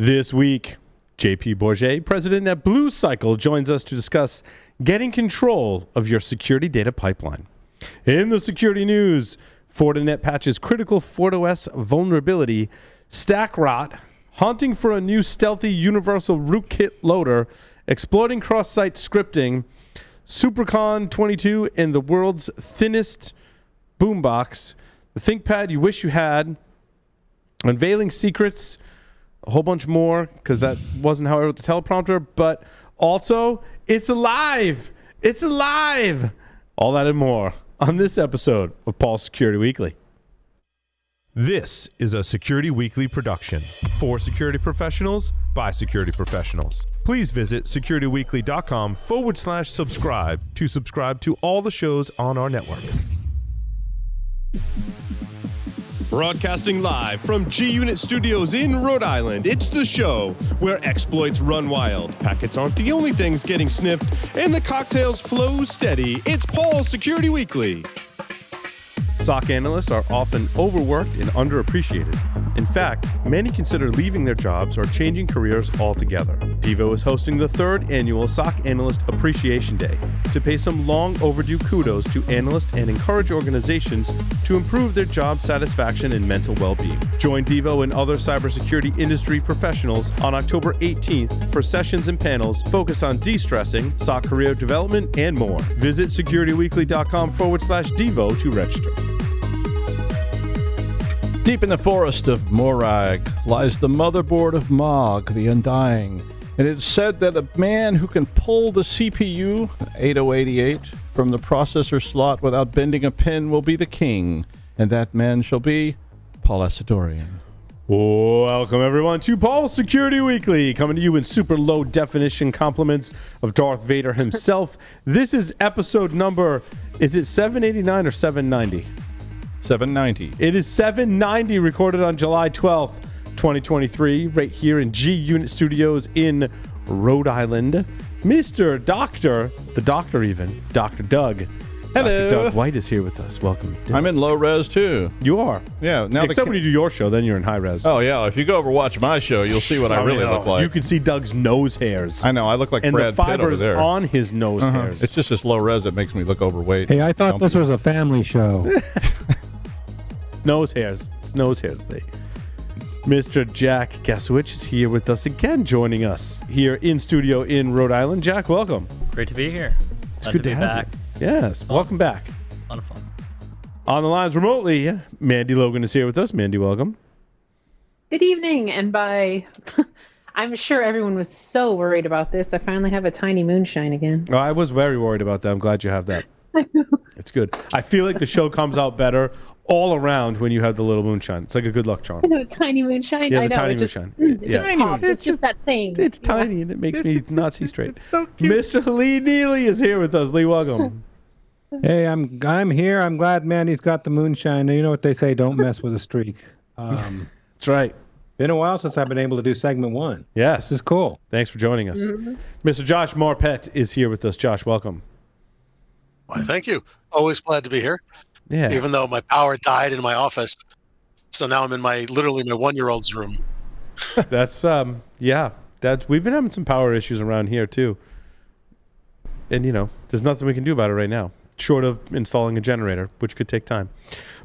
This week, JP Bourget, president at Blue Cycle, joins us to discuss getting control of your security data pipeline. In the security news, Fortinet patches critical FortiOS vulnerability, stack rot, hunting for a new stealthy universal rootkit loader, exploiting cross-site scripting, SuperCon 22, and the world's thinnest boombox, the ThinkPad you wish you had, unveiling secrets, a whole bunch more, because that wasn't how I wrote the teleprompter, but also, it's alive! It's alive! All that and more on this episode of Paul's Security Weekly. This is a Security Weekly production for security professionals by security professionals. Please visit securityweekly.com/subscribe to subscribe to all the shows on our network. Broadcasting live from G-Unit Studios in Rhode Island, it's the show where exploits run wild, packets aren't the only things getting sniffed, and the cocktails flow steady. It's Paul's Security Weekly. SOC analysts are often overworked and underappreciated. In fact, many consider leaving their jobs or changing careers altogether. Devo is hosting the third annual SOC Analyst Appreciation Day to pay some long overdue kudos to analysts and encourage organizations to improve their job satisfaction and mental well-being. Join Devo and other cybersecurity industry professionals on October 18th for sessions and panels focused on de-stressing, SOC career development, and more. Visit securityweekly.com/Devo to register. Deep in the forest of Morag lies the motherboard of Mog, the Undying. And it's said that a man who can pull the CPU 8088 from the processor slot without bending a pin will be the king. And that man shall be Paul Asadorian. Welcome, everyone, to Paul's Security Weekly, coming to you in super low definition compliments of Darth Vader himself. This is episode number, is it 789 or 790? 790. It is 790, recorded on July 12th, 2023, right here in G-Unit Studios in Rhode Island. Mr. Doctor, the doctor even, Dr. Doug. Hello. Dr. Doug White is here with us. Welcome. I'm in low res too. You are? Yeah. Now except when you do your show, then you're in high res. Oh, yeah. If you go over watch my show, you'll see what I really look like. You can see Doug's nose hairs. I know. I look like and Brad the Pitt over fibers there. on his nose hairs. It's just this low res that makes me look overweight. Hey, I thought this was a family show. Nose hairs. It's nose hairs. Mr. Jack Guesswich is here with us again, joining us here in studio in Rhode Island. Jack, welcome. Great to be here. It's good to have you. Yes, welcome back. A lot of fun. On the lines remotely, Mandy Logan is here with us. Mandy, welcome. Good evening. And I'm sure everyone was so worried about this. I finally have a tiny moonshine again. Oh, I was very worried about that. I'm glad you have that. It's good. I feel like the show comes out better all around when you have the little moonshine. It's like a good luck charm. Tiny moonshine? Yeah, I the know, tiny moonshine. It's just that thing. It's tiny and it makes me not see straight. It's so cute. Mr. Lee Neely is here with us. Lee, welcome. Hey, I'm here. I'm glad Mandy's got the moonshine. You know what they say, don't mess with a streak. That's right. Been a while since I've been able to do segment one. Yes. This is cool. Thanks for joining us. Mr. Josh Morpett is here with us. Josh, welcome. Why, thank you. Always glad to be here. Yeah. Even though my power died in my office, so now I'm in literally my 1-year-old's room. That's we've been having some power issues around here too. And there's nothing we can do about it right now, short of installing a generator, which could take time.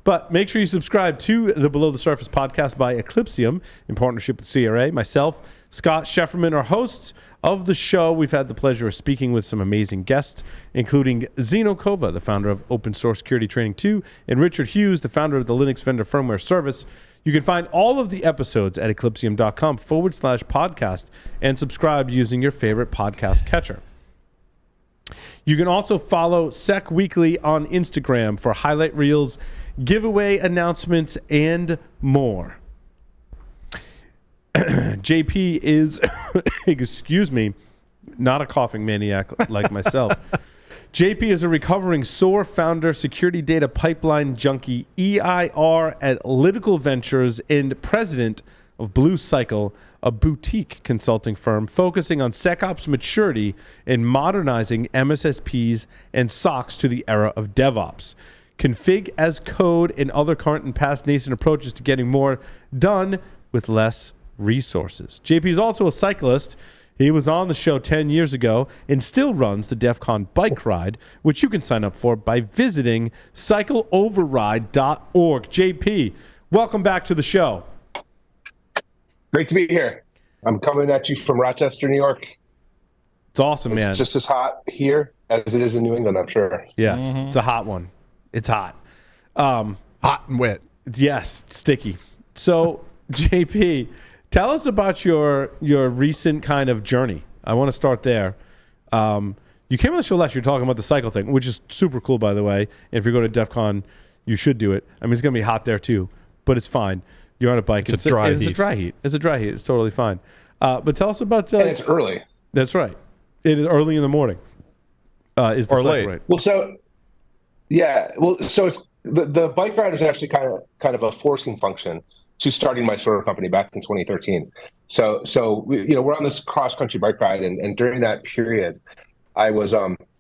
But make sure you subscribe to the Below the Surface podcast by Eclipsium in partnership with CRA. Myself, Scott Shefferman, are hosts of the show. We've had the pleasure of speaking with some amazing guests, including Zeno Kova, the founder of Open Source Security Training 2, and Richard Hughes, the founder of the Linux Vendor Firmware Service. You can find all of the episodes at eclipsium.com/podcast and subscribe using your favorite podcast catcher. You can also follow Sec Weekly on Instagram for highlight reels, giveaway announcements, and more. JP is, excuse me, not a coughing maniac like myself. JP is a recovering SOAR founder, security data pipeline junkie, EIR Analytical Ventures, and president of Blue Cycle, a boutique consulting firm focusing on SecOps maturity and modernizing MSSPs and SOCs to the era of DevOps. Config as code and other current and past nascent approaches to getting more done with less resources. JP is also a cyclist. He was on the show 10 years ago and still runs the DEF CON bike ride, which you can sign up for by visiting cycleoverride.org. JP, welcome back to the show. Great to be here. I'm coming at you from Rochester, New York. It's awesome, man. It's just as hot here as it is in New England, I'm sure. Yes, It's a hot one. It's hot. Hot and wet. Yes, sticky. So, JP, tell us about your recent kind of journey. I want to start there. You came on the show last year talking about the cycle thing, which is super cool, by the way. And if you're going to DEF CON, you should do it. I mean, it's going to be hot there too, but it's fine. You're on a bike. It's a dry heat. It's a dry heat. It's a dry heat. It's totally fine. But tell us about... and it's early. That's right. It is early in the morning. Is the Or cycle late. right? Well, so it's the bike ride is actually kind of a forcing function to starting my solar company back in 2013. So we're on this cross country bike ride, and during that period, I was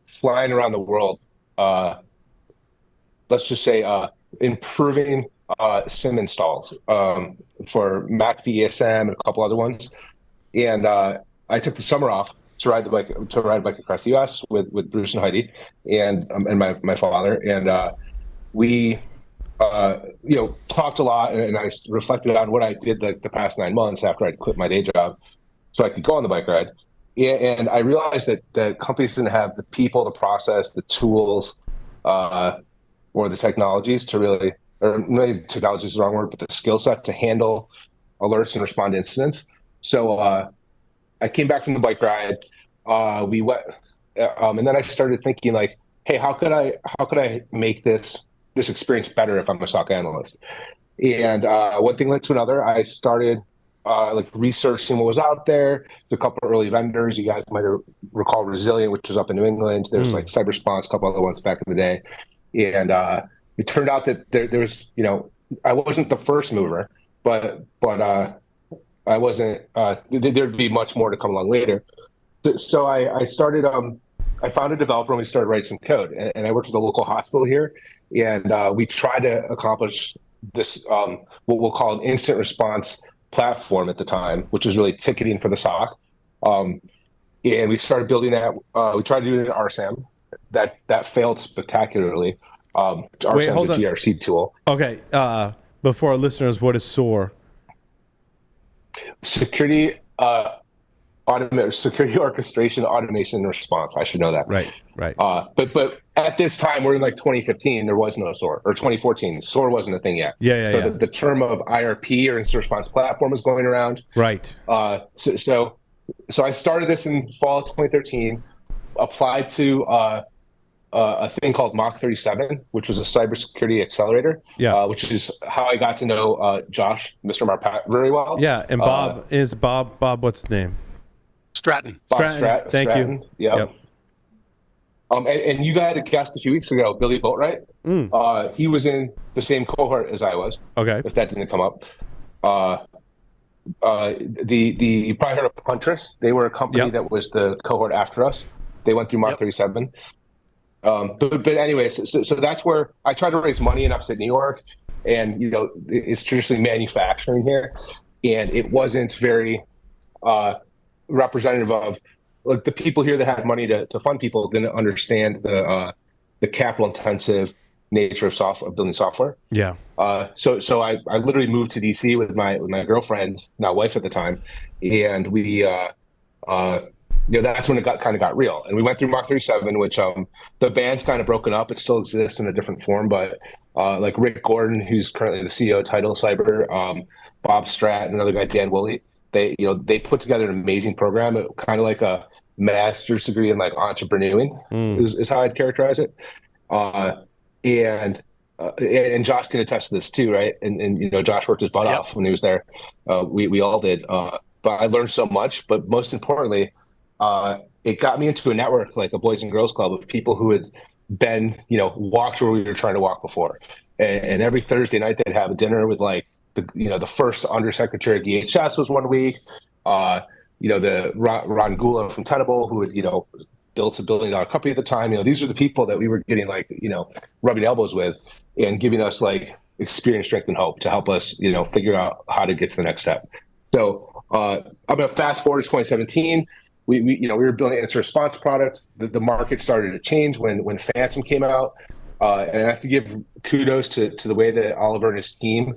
flying around the world. Let's just say improving sim installs for Mac VSM and a couple other ones, and I took the summer off to ride a bike across the U.S. with Bruce and Heidi and my father, and we talked a lot, and I reflected on what I did the past 9 months after I'd quit my day job, so I could go on the bike ride. And I realized that companies didn't have the people, the process, the tools, or the technologies to really, or maybe technology is the wrong word, but the skill set to handle alerts and respond to incidents. So I came back from the bike ride. We went, and then I started thinking like, hey, how could I make this experience better if I'm a SOC analyst? And one thing led to another. I started researching what was out there. There's a couple of early vendors. You guys might recall Resilient, which was up in New England. There's like CyberSponse, a couple other ones back in the day. And it turned out that there was, I wasn't the first mover, but I wasn't, there'd be much more to come along later. So I started, I found a developer and we started writing some code. And I worked with a local hospital here, and we tried to accomplish this, what we'll call an instant response platform at the time, which was really ticketing for the SOC. And we started building that. We tried to do it in RSAM. That failed spectacularly. RSAM is a GRC tool. Okay. Before our listeners, what is SOAR? Security orchestration, automation, and response. I should know that. Right. But at this time, we're in like 2015. There was no SOAR, or 2014. SOAR wasn't a thing yet. Yeah. The term of IRP or instant response platform was going around. Right. So I started this in fall of 2013. Applied to a thing called Mach 37, which was a cybersecurity accelerator. Yeah. Which is how I got to know Josh, Mr. Marpat, very well. Yeah, and Bob. What's his name? Stratton. Thank you. Yep. And you got a guest a few weeks ago, Billy Boatwright. He was in the same cohort as I was. Okay. If that didn't come up. You probably heard of Huntress. They were a company that was the cohort after us. They went through Mach 37. But anyways, so that's where I tried to raise money in upstate New York, and it's traditionally manufacturing here, and it wasn't very representative of like the people here that had money to fund people didn't understand the capital intensive nature of building software. Yeah. So I literally moved to DC with my girlfriend, now wife at the time, and we that's when it got real. And we went through Mach 37, which the band's kind of broken up. It still exists in a different form, but like Rick Gordon, who's currently the CEO of Tidal Cyber, Bob Stratt, and another guy, Dan Woolley, they put together an amazing program, kind of like a master's degree in like entrepreneuring is how I'd characterize it. And Josh can attest to this too, right? And Josh worked his butt off when he was there. We all did. But I learned so much. But most importantly, it got me into a network, like a Boys and Girls Club, of people who had been, walked where we were trying to walk before. And every Thursday night they'd have a dinner with like the first undersecretary of DHS was one week. The Ron Gula from Tenable, who had built $1 billion company at the time. These are the people that we were getting like rubbing elbows with and giving us like experience, strength, and hope to help us figure out how to get to the next step. So I'm going to fast forward to 2017. We were building an incident response product. The market started to change when Phantom came out. And I have to give kudos to the way that Oliver and his team.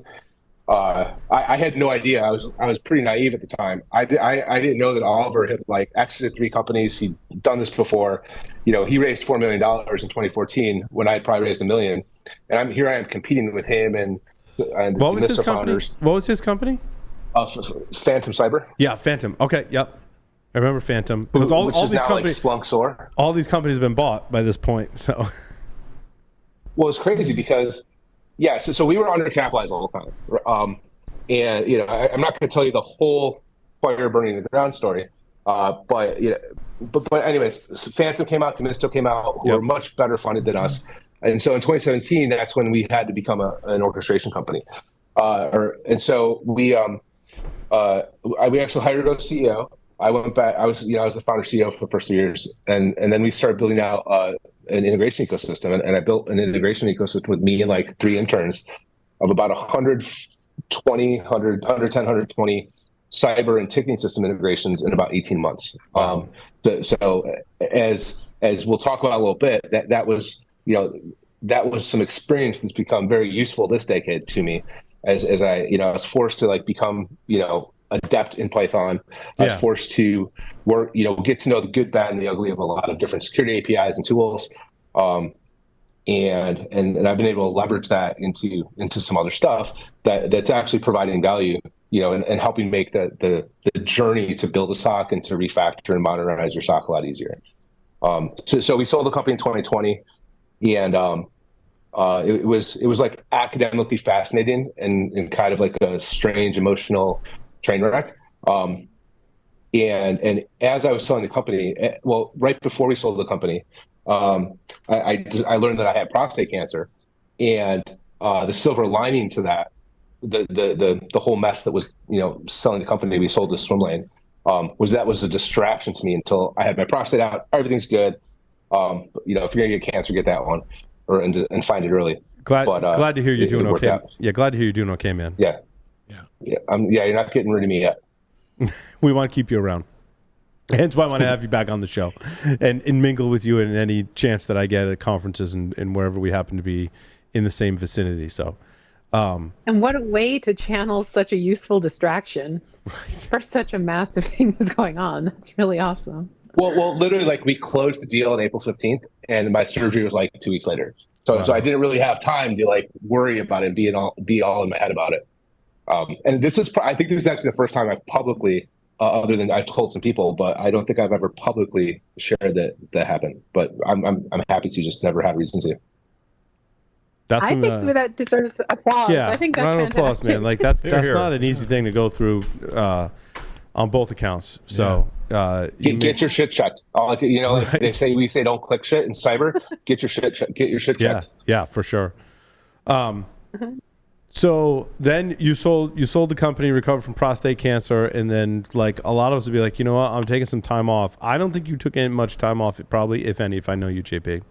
I had no idea. I was pretty naive at the time. I didn't know that Oliver had like exited 3 companies. He'd done this before. He raised $4 million in 2014 when I had probably raised $1 million. And I am competing with him and what was his company? founders. What was his company? Phantom Cyber. Yeah, Phantom. Okay, yep. I remember Phantom because all these companies, like Splunk SOAR. all these companies have been bought by this point. So, well, it's crazy because, so we were undercapitalized all the time, and I'm not going to tell you the whole fire burning the ground story, but anyways, Phantom came out, Demisto came out, who were much better funded than us, and so in 2017, that's when we had to become an orchestration company, and so we actually hired a CEO. I went back. I was the founder CEO for the first 3 years, and then we started building out an integration ecosystem. And I built an integration ecosystem with me and like 3 interns of about 110, 120 cyber and ticketing system integrations in about 18 months. Wow. So as we'll talk about a little bit, that was some experience that's become very useful this decade to me, as I was forced to like become adept in Python. I was forced to work, get to know the good, bad, and the ugly of a lot of different security APIs and tools. And I've been able to leverage that into some other stuff that's actually providing value, and helping make the journey to build a SOC and to refactor and modernize your SOC a lot easier. So we sold the company in 2020, and it was like academically fascinating and kind of like a strange emotional train wreck. And as I was selling the company, right before we sold the company, I learned that I had prostate cancer, and the silver lining to that, the whole mess that was selling the company, we sold to swim lane, was a distraction to me until I had my prostate out. Everything's good. If you're gonna get cancer, get that one, and find it early. Glad to hear you're doing okay. Out. Yeah, glad to hear you're doing okay, man. Yeah. You're not getting rid of me yet. We want to keep you around. Hence why I want to have you back on the show and mingle with you in any chance that I get at conferences and wherever we happen to be in the same vicinity. So, and what a way to channel such a useful distraction for such a massive thing that's going on. That's really awesome. Well, literally, like we closed the deal on April 15th, and my surgery was like 2 weeks later. So I didn't really have time to like worry about it and be all in my head about it. And I think this is actually the first time I've publicly, other than I've told some people, but I don't think I've ever publicly shared that happened. But I'm happy to, just never had reason to. I think that deserves applause. Yeah, I think that's round of applause, man. Like that's not an easy thing to go through on both accounts. So get your shit checked. Right. We say don't click shit in cyber. Get your shit checked. Yeah, for sure. So then you sold the company, recovered from prostate cancer, and then like a lot of us would be like, you know what, I'm taking some time off. I don't think you took any much time off, probably, if any, if I know you, JP.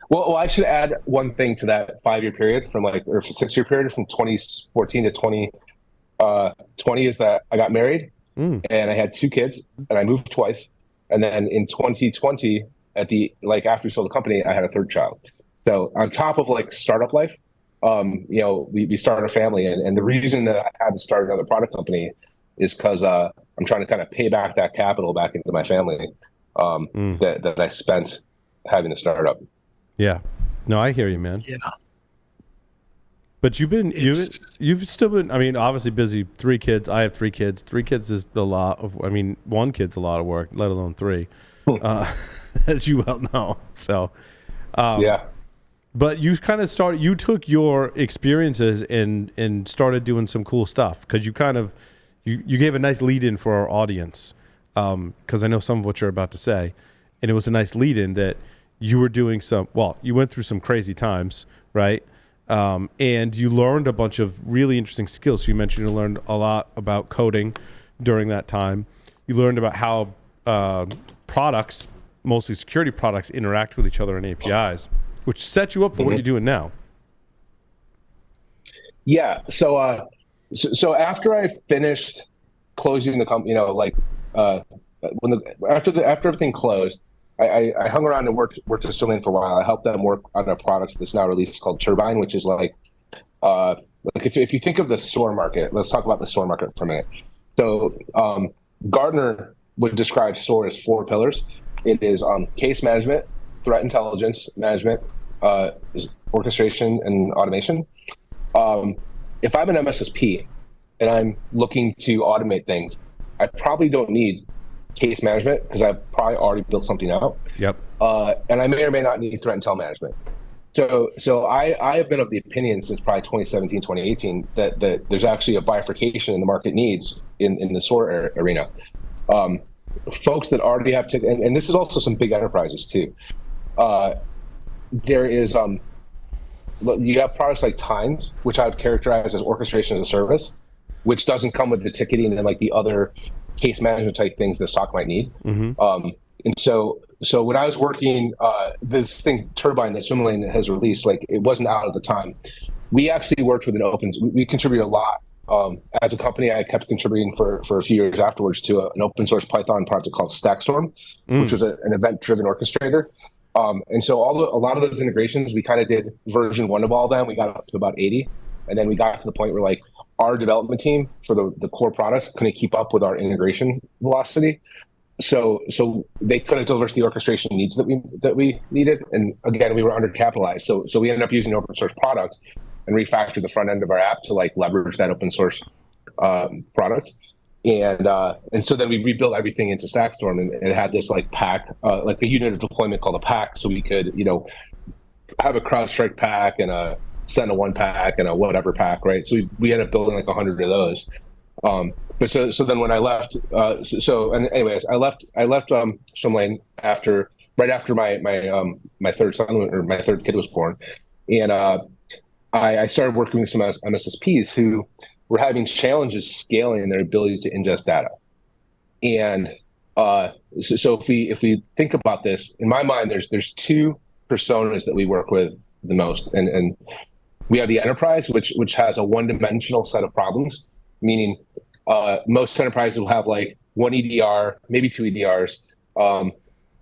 Well, I should add one thing to that 5-year period or 6-year period from 2014 to 2020 is that I got married and I had 2 kids and I moved twice. And then in 2020, after we sold the company, I had a 3rd child. So on top of like startup life, we started a family, and the reason that I had to start another product company is because I'm trying to kind of pay back that capital back into my family that I spent having a startup. Yeah, no, I hear you, man. Yeah, but you've still been. I mean, obviously busy. 3 kids. I have 3 kids. 3 kids is a lot of. I mean, 1 kid's a lot of work, let alone 3, as you well know. So, yeah. But you kind of you took your experiences and started doing some cool stuff, because you kind of, you gave a nice lead in for our audience, because I know some of what you're about to say, and it was a nice lead in that you were doing you went through some crazy times, right? And you learned a bunch of really interesting skills. So you mentioned you learned a lot about coding during that time. You learned about how products, mostly security products, interact with each other in APIs, which set you up for what you're doing now. Yeah. So So after I finished closing the company, after everything closed, I hung around and worked at Sterling for a while. I helped them work on a product that's now released called Turbine, which is if you think of the SOAR market, let's talk about the SOAR market for a minute. So Gartner would describe SOAR as 4 pillars. It is case management, threat intelligence management, orchestration, and automation. If I'm an MSSP and I'm looking to automate things, I probably don't need case management because I've probably already built something out. Yep. And I may or may not need threat intel management. So I have been of the opinion since probably 2017, 2018 that there's actually a bifurcation in the market needs in the SOAR arena. Folks that already have and this is also some big enterprises too. There is you have products like Times, which I would characterize as orchestration as a service, which doesn't come with the ticketing and like the other case management type things that SOC might need. And so when I was working this thing Turbine that Similarly has released, like it wasn't out at the time. We actually worked with we contributed a lot. As a company, I kept contributing for a few years afterwards to an open source Python project called Stackstorm, which was an event-driven orchestrator. And so a lot of those integrations, we kind of did version 1 of all of them. We got up to about 80. And then we got to the point where like our development team for the core products couldn't keep up with our integration velocity. So they couldn't deliver the orchestration needs that we needed. And again, we were undercapitalized. So we ended up using open source products and refactored the front end of our app to like leverage that open source product. And so then we rebuilt everything into Stackstorm, and it had this like pack, like a unit of deployment called a pack, so we could, have a CrowdStrike pack and a Sentinel-1 pack and a whatever pack, right? So we ended up building like 100 of those. But so then when I left, I left Slimlane right after my third son or my third kid was born, and I started working with some MSSPs who were having challenges scaling their ability to ingest data. And so if we think about this, in my mind, there's 2 personas that we work with the most, and we have the enterprise, which has a one-dimensional set of problems, meaning most enterprises will have like 1 EDR, maybe 2 EDRs,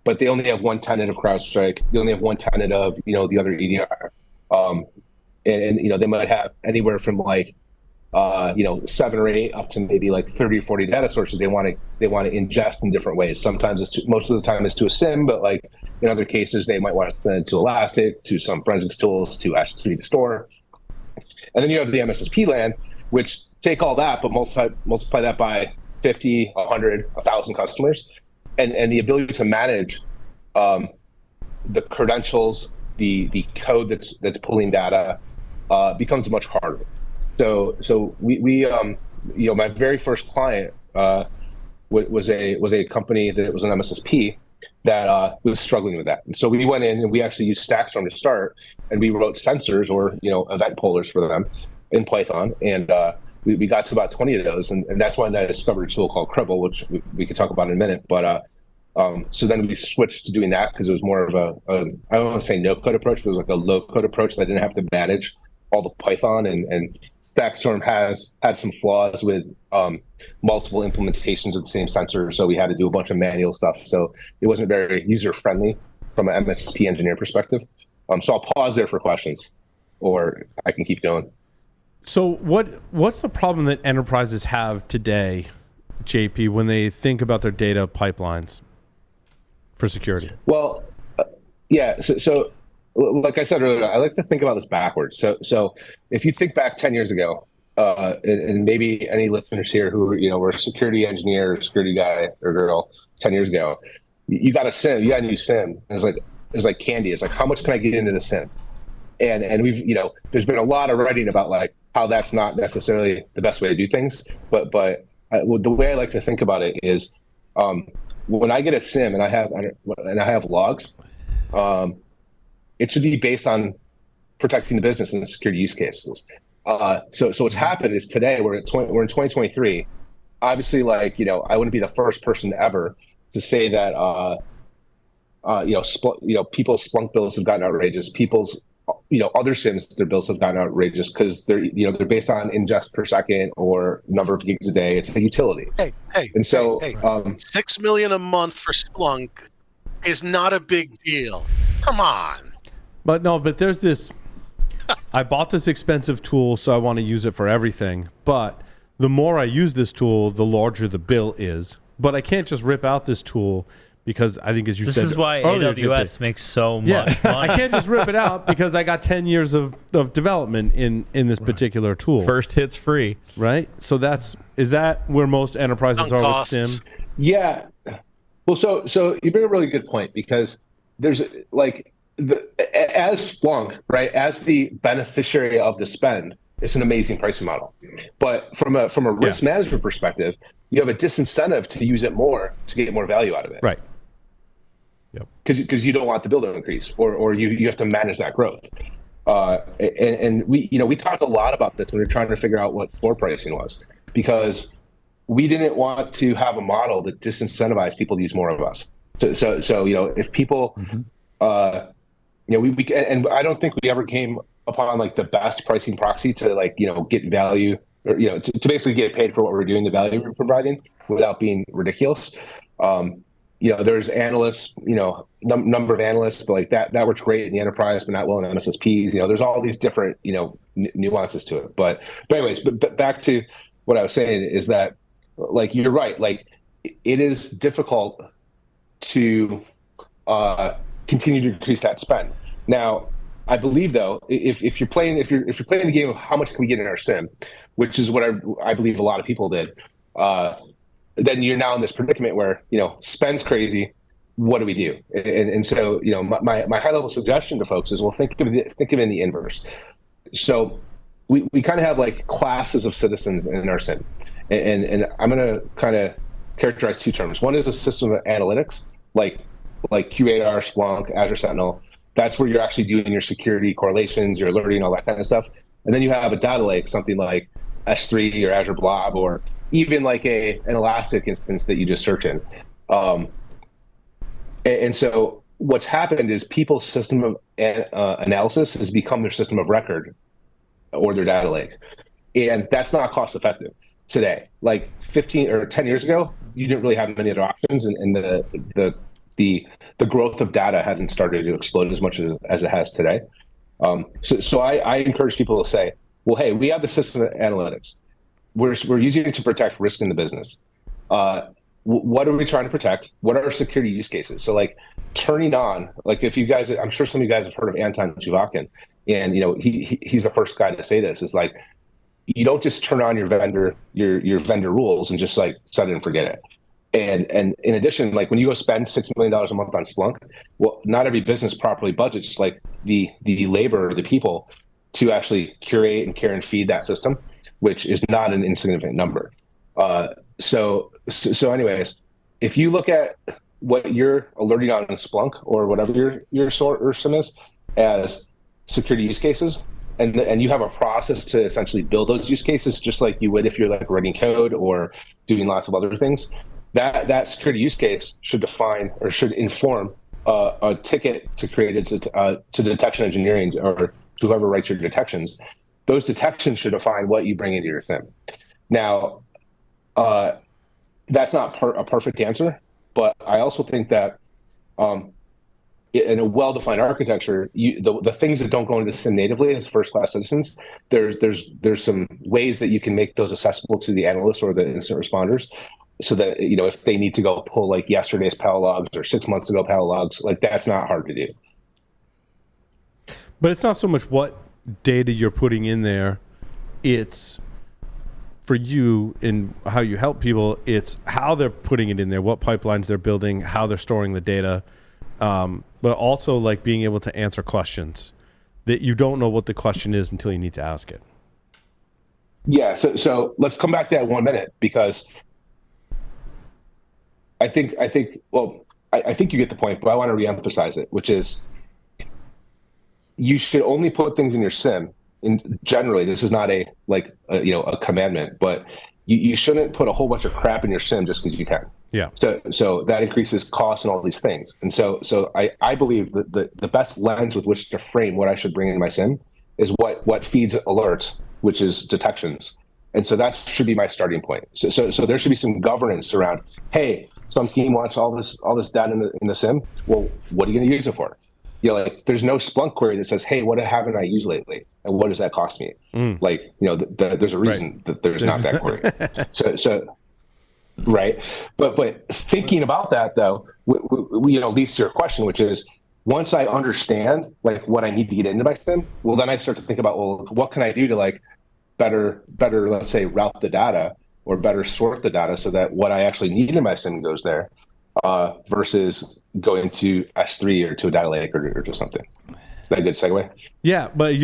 but they only have 1 tenant of CrowdStrike. They only have 1 tenant of the other EDR, and they might have anywhere from like 7 or 8 up to maybe like 30 or 40 data sources they want to ingest in different ways. Sometimes most of the time it's to a SIM, but like in other cases they might want to send it to Elastic, to some forensics tools, to S3 to store. And then you have the MSSP land, which take all that, but multiply that by 50, 100, 1,000 customers, and the ability to manage the credentials, the code that's pulling data becomes much harder. So we my very first client was a company that was an MSSP that was struggling with that. And so we went in and we actually used Stackstorm to start, and we wrote sensors or event pollers for them in Python, and we got to about 20 of those, and that's when I discovered a tool called Cribble, which we could talk about in a minute. But so then we switched to doing that because it was more of I don't want to say no-code approach, but it was like a low-code approach that I didn't have to manage all the Python, and Stackstorm had some flaws with multiple implementations of the same sensor, so we had to do a bunch of manual stuff. So it wasn't very user-friendly from an MSSP engineer perspective. So I'll pause there for questions, or I can keep going. So what's the problem that enterprises have today, JP, when they think about their data pipelines for security? Well, yeah. So like I said earlier, I like to think about this backwards. So if you think back 10 years ago, and maybe any listeners here who were a security engineer, or security guy or girl 10 years ago, you got a SIM, you got a new SIM. It's like candy. It's like, how much can I get into the SIM? And we've there's been a lot of writing about like how that's not necessarily the best way to do things. But the way I like to think about it is when I get a SIM and I have logs. It should be based on protecting the business and the security use cases. So what's happened is today we're in 2023. Obviously, like I wouldn't be the first person ever to say that people's Splunk bills have gotten outrageous. People's other SIMs, their bills have gotten outrageous because they're based on ingest per second or number of gigs a day. It's a utility. And so, hey. 6 million a month for Splunk is not a big deal. Come on. But there's this. I bought this expensive tool, so I want to use it for everything. But the more I use this tool, the larger the bill is. But I can't just rip out this tool because I think, as you said, this is why earlier, AWS makes so much money. I can't just rip it out because I got 10 years of development in this particular tool. First hit's free. Right? So is that where most enterprises are with SIM? Yeah. Well, so you bring a really good point, because there's as Splunk, right, as the beneficiary of the spend, it's an amazing pricing model. But from a risk management perspective, you have a disincentive to use it more to get more value out of it. Right. Because you don't want the bill to increase, or you have to manage that growth. And we talked a lot about this when we were trying to figure out what floor pricing was, because we didn't want to have a model that disincentivized people to use more of us. So if people, we and I don't think we ever came upon like the best pricing proxy to get value, or to basically get paid for what we're doing, the value we're providing, without being ridiculous. There's analysts, number of analysts, but like that works great in the enterprise, but not well in MSSPs. There's all these different, nuances to it. But anyways, but back to what I was saying is that, like, you're right. Like, it is difficult to continue to increase that spend. Now, I believe, though, if you're playing the game of how much can we get in our SIM, which is what I believe a lot of people did, then you're now in this predicament where spend's crazy. What do we do? And so my high level suggestion to folks is, well, think of it in the inverse. So we kind of have like classes of citizens in our SIM, and I'm going to kind of characterize two terms. One is a system of analytics, like QAR, Splunk, Azure Sentinel. That's where you're actually doing your security correlations, your alerting, all that kind of stuff. And then you have a data lake, something like S3 or Azure Blob, or even like an Elastic instance that you just search in. And so what's happened is people's system of analysis has become their system of record or their data lake. And that's not cost effective today. Like 15 or 10 years ago, you didn't really have many other options, and the growth of data hadn't started to explode as much as it has today. So I encourage people to say, well, hey, we have the system of analytics. We're using it to protect risk in the business. What are we trying to protect? What are our security use cases? So like turning on, like if you guys, I'm sure some of you guys have heard of Anton Chuvakin, and he's the first guy to say this, is like, you don't just turn on your vendor rules and just like set it and forget it. And in addition, like when you go spend $6 million a month on Splunk, well, not every business properly budgets like the labor or the people to actually curate and care and feed that system, which is not an insignificant number. So anyways, if you look at what you're alerting on in Splunk or whatever your sort or SIM is as security use cases, and you have a process to essentially build those use cases, just like you would if you're like writing code or doing lots of other things, that security use case should define or should inform a ticket to create it to detection engineering or to whoever writes your detections. Those detections should define what you bring into your SIM. Now, that's not a perfect answer, but I also think that in a well-defined architecture, the things that don't go into the SIM natively as first-class citizens, there's some ways that you can make those accessible to the analysts or the incident responders, so that if they need to go pull like yesterday's Palo logs or 6 months ago Palo logs, like that's not hard to do. But it's not so much what data you're putting in there; it's for you and how you help people. It's how they're putting it in there, what pipelines they're building, how they're storing the data. But also like being able to answer questions that you don't know what the question is until you need to ask it. Yeah. So let's come back to that 1 minute, because I think you get the point, but I want to reemphasize it, which is you should only put things in your SIM. And generally, this is not a commandment, but you shouldn't put a whole bunch of crap in your sim just because you can. Yeah. So that increases costs and all these things. And so I believe that the best lens with which to frame what I should bring into my sim is what feeds alerts, which is detections. And so that should be my starting point. So there should be some governance around, hey, some team wants all this data in the sim. Well, what are you going to use it for? Like there's no Splunk query that says, hey, what haven't I used lately? And what does that cost me? Like, there's a reason that there's not that query. So right. But thinking about that though, leads to your question, which is once I understand like what I need to get into my sim, well, then I start to think about, well, what can I do to like better, let's say, route the data or better sort the data so that what I actually need in my sim goes there, versus going to S3 or to a data lake or to something. Is that a good segue? Yeah, but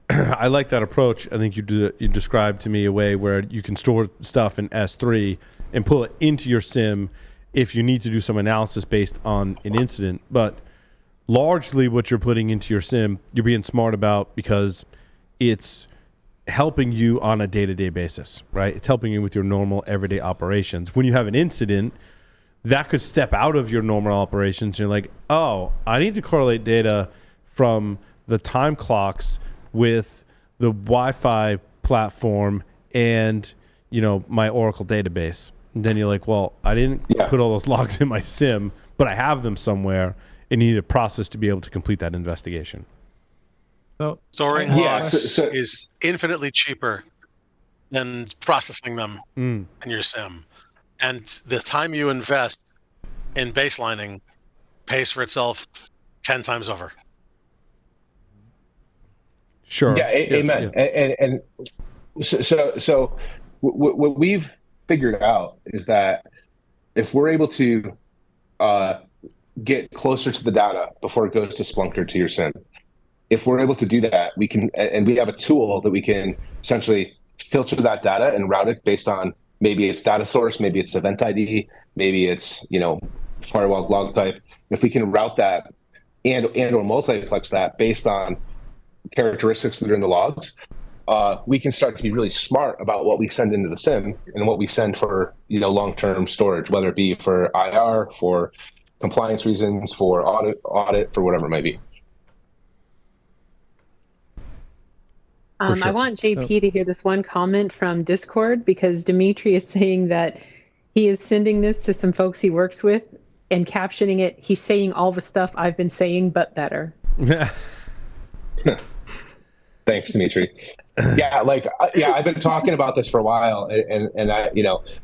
I like that approach. I think you described to me a way where you can store stuff in S3 and pull it into your sim if you need to do some analysis based on an incident. But largely what you're putting into your sim, you're being smart about because it's helping you on a day-to-day basis, right? It's helping you with your normal everyday operations. When you have an incident, that could step out of your normal operations. You're like, oh, I need to correlate data from the time clocks with the Wi-Fi platform and my Oracle database. And then you're like, well, I didn't put all those logs in my sim, but I have them somewhere and need a process to be able to complete that investigation. So Storing logs is infinitely cheaper than processing them in your sim. And the time you invest in baselining pays for itself 10 times over. Sure. Yeah, amen. Yeah. And so what we've figured out is that if we're able to get closer to the data before it goes to Splunk or to your sim, if we're able to do that, we can, and we have a tool that we can essentially filter that data and route it based on maybe it's data source, maybe it's event ID, maybe it's firewall log type. If we can route that and or multiplex that based on characteristics that are in the logs, we can start to be really smart about what we send into the sim and what we send for long-term storage, whether it be for IR, for compliance reasons, for audit, for whatever it might be. Sure. I want JP to hear this one comment from Discord because Dimitri is saying that he is sending this to some folks he works with and captioning it. He's saying all the stuff I've been saying, but better. Thanks, Dimitri. I've been talking about this for a while, and I,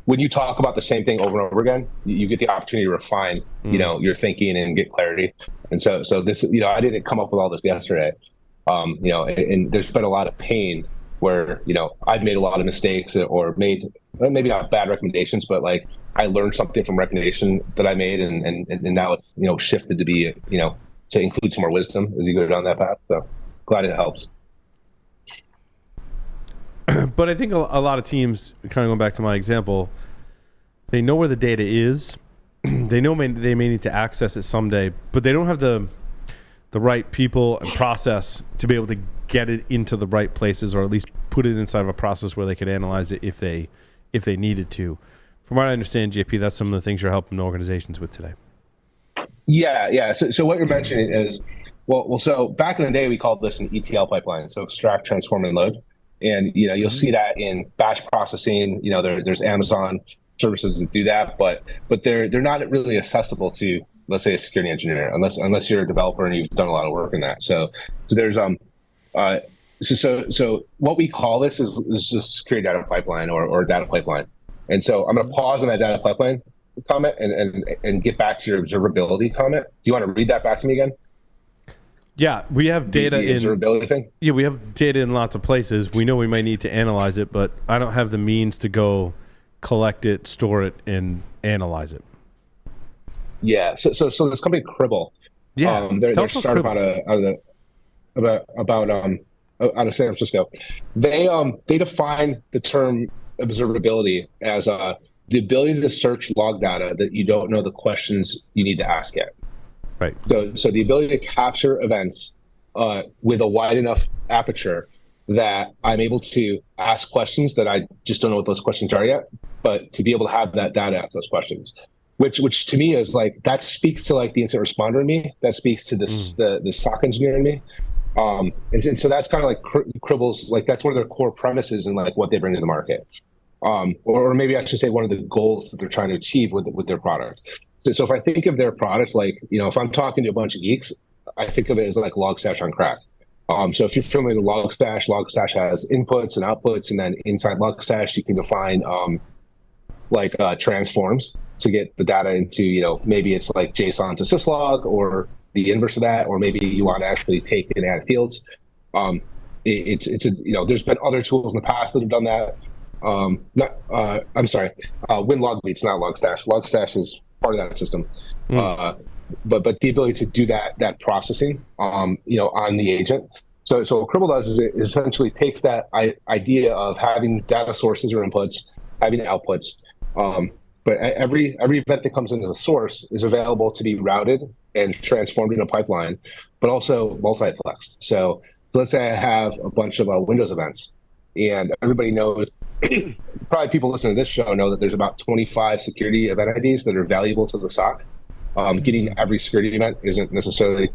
when you talk about the same thing over and over again, you get the opportunity to refine, your thinking and get clarity. And so this, I didn't come up with all this yesterday. And there's been a lot of pain where, I've made a lot of mistakes or made maybe not bad recommendations, but like I learned something from recommendation that I made and now it's, shifted to be, to include some more wisdom as you go down that path. So glad it helps. But I think a lot of teams, kind of going back to my example, they know where the data is. They know they may need to access it someday, but they don't have the right people and process to be able to get it into the right places, or at least put it inside of a process where they could analyze it if they needed to. From what I understand, JP, that's some of the things you're helping organizations with today. Yeah. So what you're mentioning is, well, so back in the day, we called this an ETL pipeline. So extract, transform, and load. And, you'll see that in batch processing, there's Amazon services that do that, but they're not really accessible to, let's say, a security engineer, unless you're a developer and you've done a lot of work in that. So there's so what we call this is just security data pipeline or data pipeline. And so I'm going to pause on that data pipeline comment and get back to your observability comment. Do you want to read that back to me again? Yeah, we have data the observability thing. Yeah, we have data in lots of places. We know we might need to analyze it, but I don't have the means to go collect it, store it, and analyze it. Yeah. So this company Cribble, they're started out of San Francisco. They define the term observability as the ability to search log data that you don't know the questions you need to ask yet. Right. So the ability to capture events with a wide enough aperture that I'm able to ask questions that I just don't know what those questions are yet, but to be able to have that data ask those questions, which to me is like, that speaks to like the incident responder in me, that speaks to the SOC engineer in me. And so that's kind of like Cribble's, like that's one of their core premises and like what they bring to the market. Or maybe I should say one of the goals that they're trying to achieve with their product. So if I think of their product, like, if I'm talking to a bunch of geeks, I think of it as like LogStash on crack. So if you're familiar with LogStash has inputs and outputs, and then inside LogStash, you can define transforms to get the data into, maybe it's like JSON to syslog or the inverse of that, or maybe you want to actually take and add fields. There's been other tools in the past that have done that. WinLogMeet's not LogStash. LogStash is part of that system. But the ability to do that processing, on the agent. So what Cribble does is it essentially takes that idea of having data sources or inputs, having outputs. But every event that comes in as a source is available to be routed and transformed in a pipeline, but also multiplexed. So let's say I have a bunch of Windows events, and everybody knows, probably people listening to this show know that there's about 25 security event IDs that are valuable to the SOC. Getting every security event isn't necessarily,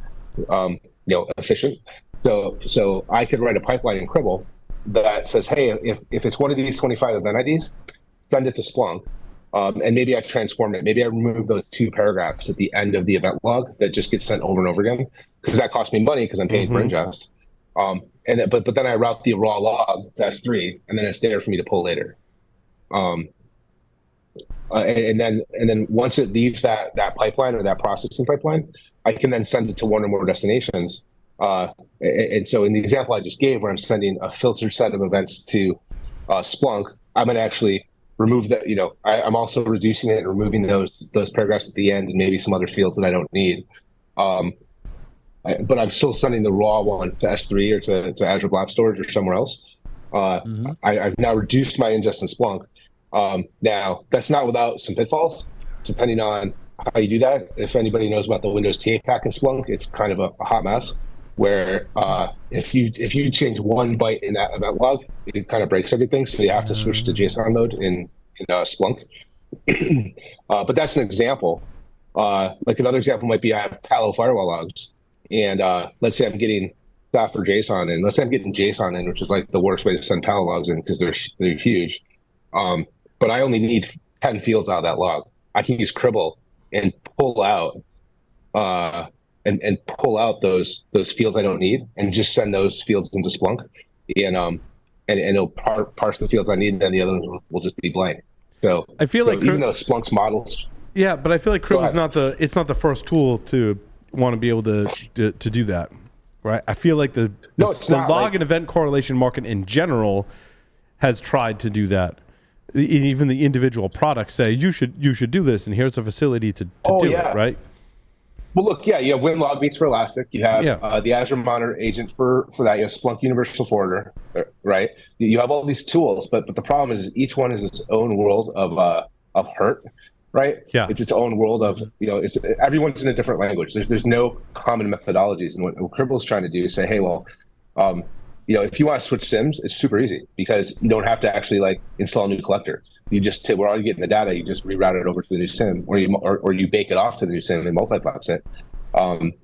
efficient. So I could write a pipeline in Cribble that says, hey, if it's one of these 25 event IDs, send it to Splunk. And maybe I transform it. Maybe I remove those 2 paragraphs at the end of the event log that just gets sent over and over again, because that costs me money because I'm paying for ingest. But then I route the raw log to S3, and then it's there for me to pull later. And then once it leaves that pipeline or that processing pipeline, I can then send it to one or more destinations. And so in the example I just gave, where I'm sending a filtered set of events to Splunk, I'm going to actually remove that. I'm also reducing it and removing those paragraphs at the end and maybe some other fields that I don't need. But I'm still sending the raw one to S3 or to Azure Blob Storage or somewhere else. I've now reduced my ingest in Splunk. Now, that's not without some pitfalls, depending on how you do that. If anybody knows about the Windows TA pack in Splunk, it's kind of a hot mess, where if you change one byte in that event log, it kind of breaks everything. So you have to switch to JSON mode in Splunk. But that's an example. Like another example might be, I have Palo firewall logs, and let's say I'm getting stuff for JSON in. Let's say I'm getting JSON in, which is like the worst way to send Palo logs in because they're huge. But I only need 10 fields out of that log. I can use Cribble and pull out and pull out those fields I don't need, and just send those fields into Splunk, and it'll parse the fields I need, and then the other ones will just be blank. So I feel like even though Splunk's models, but I feel like Cribble is not the first tool to want to be able to do that, right? I feel like the log and event correlation market in general has tried to do that. Even the individual products say you should do this, and here's a facility to do it, right? Well, look, you have WinLogMeets for Elastic. You have the Azure Monitor agent for that. You have Splunk Universal Forwarder, right? You have all these tools, but the problem is each one is its own world of hurt, right? Yeah, it's its own world of everyone's in a different language. There's no common methodologies, and what Cribble's trying to do is say, hey, well, if you want to switch SIMs, it's super easy, because you don't have to actually install a new collector. You just we're already getting the data. You just reroute it over to the new SIM, or you bake it off to the new SIM and multiplex it.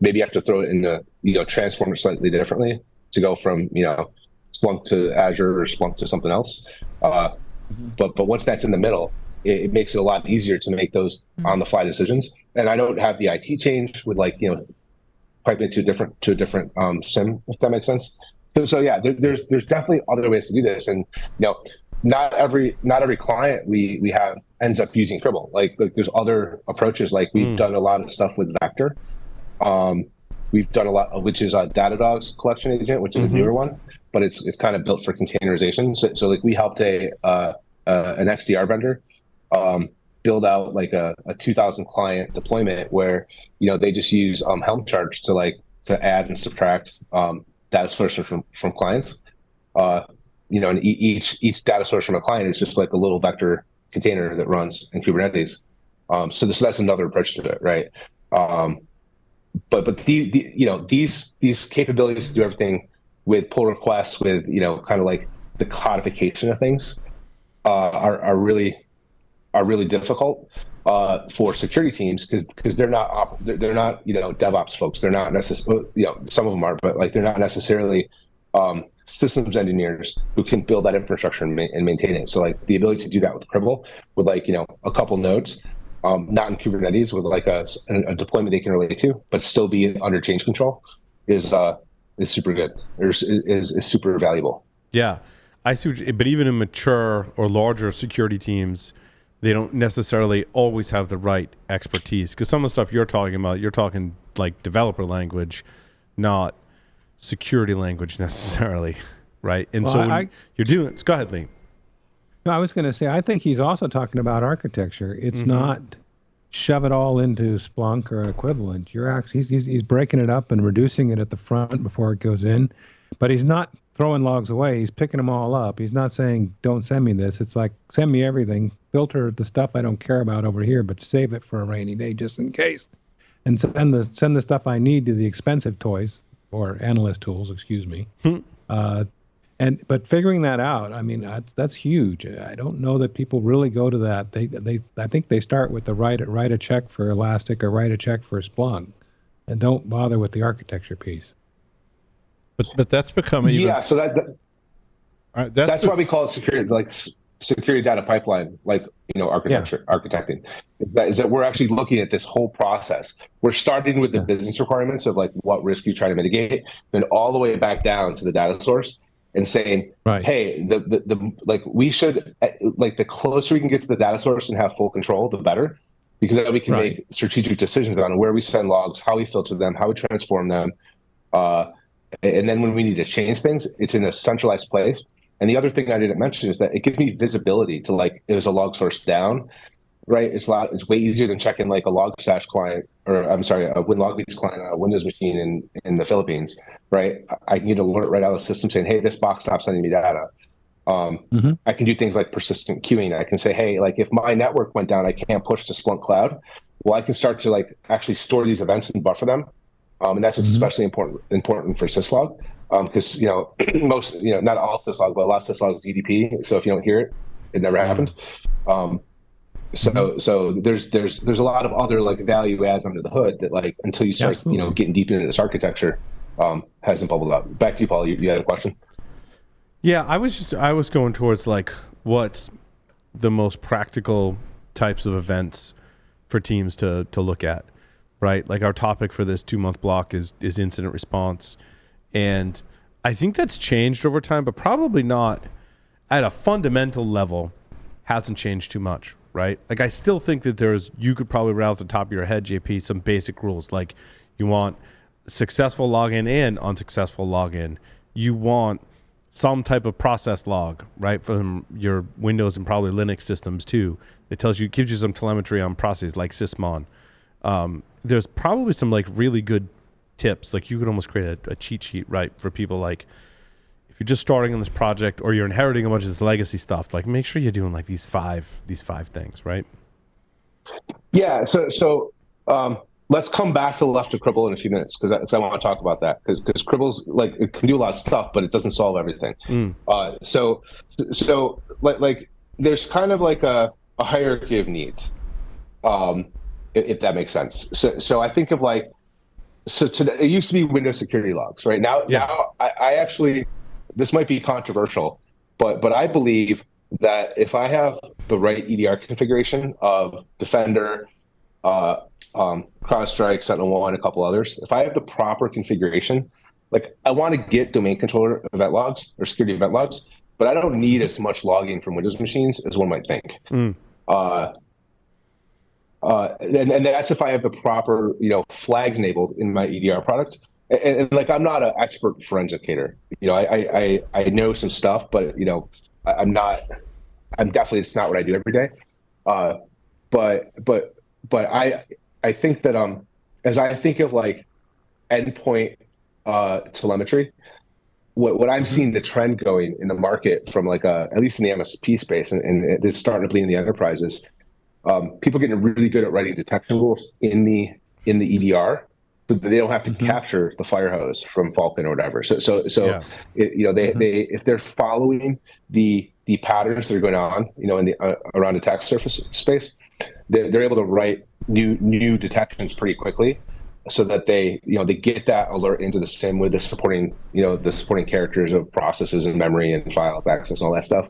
Maybe you have to throw it in the transform it slightly differently to go from Splunk to Azure or Splunk to something else. But once that's in the middle, it makes it a lot easier to make those on the fly decisions. And I don't have the IT change with piping it to a different SIM, if that makes sense. So yeah, there's definitely other ways to do this, and not every client we have ends up using Cribble. Like there's other approaches. Like we've done a lot of stuff with Vector. We've done a lot, which is a Datadog's collection agent, which is a newer one, but it's kind of built for containerization. So we helped an XDR vendor build out a 2,000 client deployment where they just use Helm charts to add and subtract data sources from clients. And each data source from a client is just like a little vector container that runs in Kubernetes. So that's another approach to it, right? But these capabilities to do everything with pull requests, with kind of like the codification of things are really difficult for security teams because they're not DevOps folks. They're not necessarily, some of them are, but like they're not necessarily systems engineers who can build that infrastructure and maintain it. So like the ability to do that with Cribble with like a couple nodes, not in Kubernetes, with like a deployment they can relate to, but still be under change control is super good. Is super valuable. Yeah, I see. But even in mature or larger security teams, they don't necessarily always have the right expertise, because some of the stuff you're talking like developer language, not security language necessarily, right? And so when you're doing, go ahead, Lee. No, I was going to say, I think he's also talking about architecture. It's not shove it all into Splunk or an equivalent. You're actually he's breaking it up and reducing it at the front before it goes in, but he's not throwing logs away. He's picking them all up. He's not saying, don't send me this. It's like, send me everything, filter the stuff I don't care about over here, but save it for a rainy day just in case. And send the stuff I need to the expensive toys or analyst tools, excuse me. But figuring that out, I mean, that's huge. I don't know that people really go to that. I think they start with the write a check for Elastic or write a check for Splunk, and don't bother with the architecture piece. But that's become even so that's why we call it security data pipeline, architecting. Is that we're actually looking at this whole process. We're starting with the business requirements of like what risk you try to mitigate, then all the way back down to the data source and saying, hey, we should, like, the closer we can get to the data source and have full control, the better, because then we can make strategic decisions on where we send logs, how we filter them, how we transform them. And then when we need to change things, it's in a centralized place. And the other thing I didn't mention is that it gives me visibility to, like, it was a log source down, right? It's way easier than checking like a LogStash client, or I'm sorry, a WinLogBeats client on a Windows machine in the Philippines, right? I can get an alert right out of the system saying, hey, this box stopped sending me data. I can do things like persistent queuing. I can say, hey, like if my network went down, I can't push to Splunk Cloud. Well, I can start to like actually store these events and buffer them. And that's especially important for syslog. Because most, not all syslog, but a lot of syslog is EDP. So if you don't hear it, it never happened. So there's a lot of other like value adds under the hood that, like, until you start getting deep into this architecture, hasn't bubbled up. Back to you, Paul. You had a question? Yeah, I was going towards like what's the most practical types of events for teams to look at, right? Like our topic for this 2-month block is incident response. And I think that's changed over time, but probably not at a fundamental level, hasn't changed too much, right? Like I still think that you could probably right off the top of your head, JP, some basic rules. Like you want successful login and unsuccessful login. You want some type of process log, right, from your Windows and probably Linux systems too. It gives you some telemetry on processes like sysmon. There's probably some like really good tips. Like you could almost create a cheat sheet, right, for people like if you're just starting on this project or you're inheriting a bunch of this legacy stuff, like make sure you're doing like these five things, right? Yeah. So let's come back to the left of Cribble in a few minutes because I want to talk about that because Cribble's like it can do a lot of stuff, but it doesn't solve everything. So like there's kind of like a hierarchy of needs, if that makes sense. So I think of like today it used to be Windows security logs, right? Now I actually, this might be controversial, but I believe that if I have the right EDR configuration of Defender, CrowdStrike, SentinelOne, a couple others, if I have the proper configuration, like I want to get domain controller event logs or security event logs, but I don't need as much logging from Windows machines as one might think. And that's if I have the proper, flags enabled in my EDR product. And like, I'm not an expert forensicator. I know some stuff, but I'm definitely, it's not what I do every day. But I think that as I think of like endpoint telemetry, what I'm seeing the trend going in the market from like at least in the MSP space, and it's starting to bleed in the enterprises. People getting really good at writing detection rules in the EDR so that they don't have to capture the fire hose from Falcon or whatever. Yeah. They if they're following the patterns that are going on, in the around attack surface space, they're able to write new detections pretty quickly, so that they get that alert into the SIM with the supporting characters of processes and memory and files access and all that stuff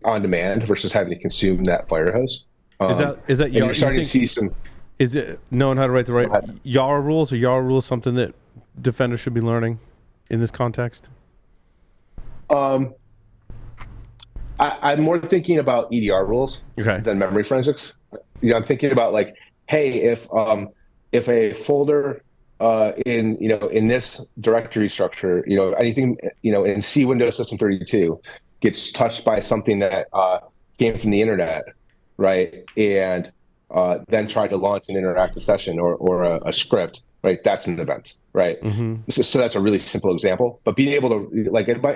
on demand versus having to consume that fire hose. Is that and you're starting to see some? Is it knowing how to write the right YARA rules? Or YARA rules something that defenders should be learning in this context? I'm more thinking about EDR rules than memory forensics. I'm thinking about like, hey, if a folder in this directory structure, anything in C Windows System 32 gets touched by something that came from the internet, right, and then tried to launch an interactive session or a script, right? That's an event, right? So that's a really simple example. But being able to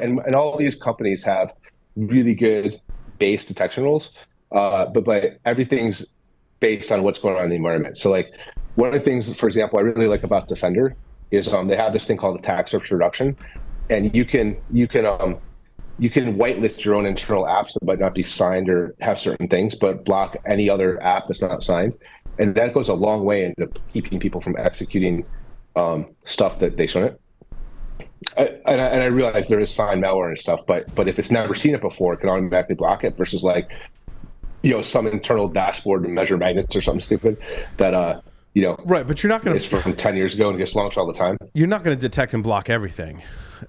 and all these companies have really good base detection rules, but everything's based on what's going on in the environment. So like one of the things, for example, I really like about Defender is they have this thing called attack surface reduction, and you can whitelist your own internal apps that might not be signed or have certain things, but block any other app that's not signed. And that goes a long way into keeping people from executing stuff that they shouldn't. And I realize there is signed malware and stuff, but if it's never seen it before, it can automatically block it versus like, some internal dashboard to measure magnets or something stupid that, right. But you're not going to, it's from 10 years ago and gets launched all the time. You're not going to detect and block everything.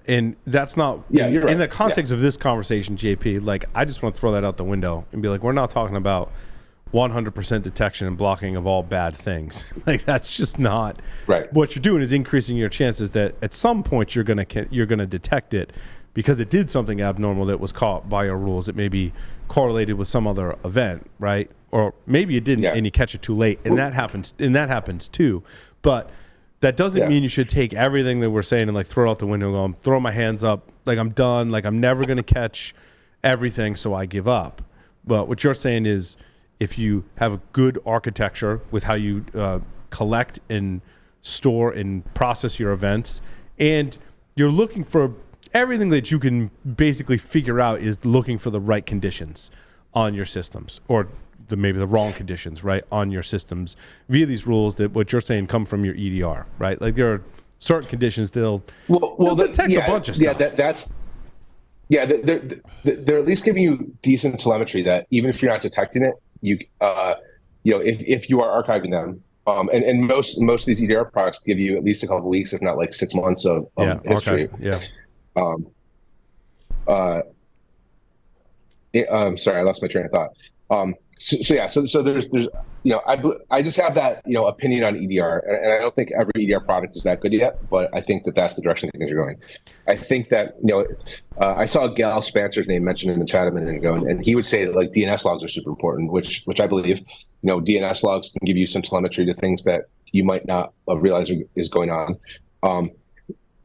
And that's not, you're right. In the context of this conversation, JP, like, I just want to throw that out the window and be like, we're not talking about 100% detection and blocking of all bad things. Like, that's just not right. What you're doing is increasing your chances that at some point you're going to detect it because it did something abnormal that was caught by your rules. It may be correlated with some other event, right? Or maybe it didn't and you catch it too late, and that happens too. But that doesn't mean you should take everything that we're saying and like throw it out the window and go, I'm throwing my hands up, like I'm done, like I'm never going to catch everything, so I give up. But what you're saying is if you have a good architecture with how you collect and store and process your events, and you're looking for everything that you can basically figure out is looking for the right conditions on your systems, or maybe the wrong conditions, right, on your systems via these rules that what you're saying come from your EDR, right? Like there are certain conditions that'll detect a bunch of stuff. They're at least giving you decent telemetry that even if you're not detecting it, if you are archiving them, and most of these EDR products give you at least a couple of weeks, if not like 6 months of history. Sorry, I lost my train of thought. So there's I just have that opinion on EDR, and I don't think every EDR product is that good yet, but I think that that's the direction things are going. I think that I saw Gal Spencer's name mentioned in the chat a minute ago, and he would say that like DNS logs are super important, which I believe. DNS logs can give you some telemetry to things that you might not realize is going on.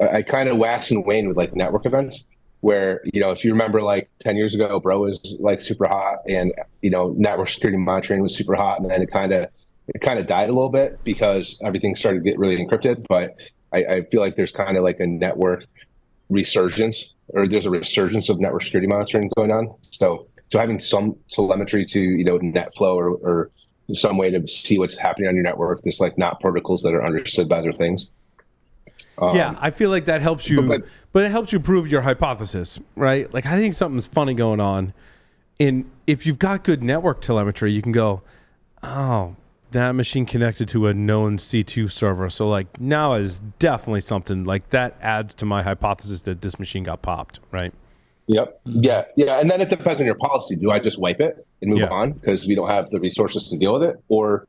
I kind of wax and wane with like network events, where if you remember like 10 years ago, Bro was like super hot, and network security monitoring was super hot, and then it kind of died a little bit because everything started to get really encrypted. But I feel like there's kind of like a network resurgence, or there's a resurgence of network security monitoring going on. So having some telemetry to NetFlow or some way to see what's happening on your network, there's like not protocols that are understood by other things. I feel like that helps you, but it helps you prove your hypothesis, right? Like I think something's funny going on, and if you've got good network telemetry, you can go, oh, that machine connected to a known C2 server, so like now is definitely something like that adds to my hypothesis that this machine got popped, right? Yep. Yeah. And then it depends on your policy. Do I just wipe it and move on because we don't have the resources to deal with it, or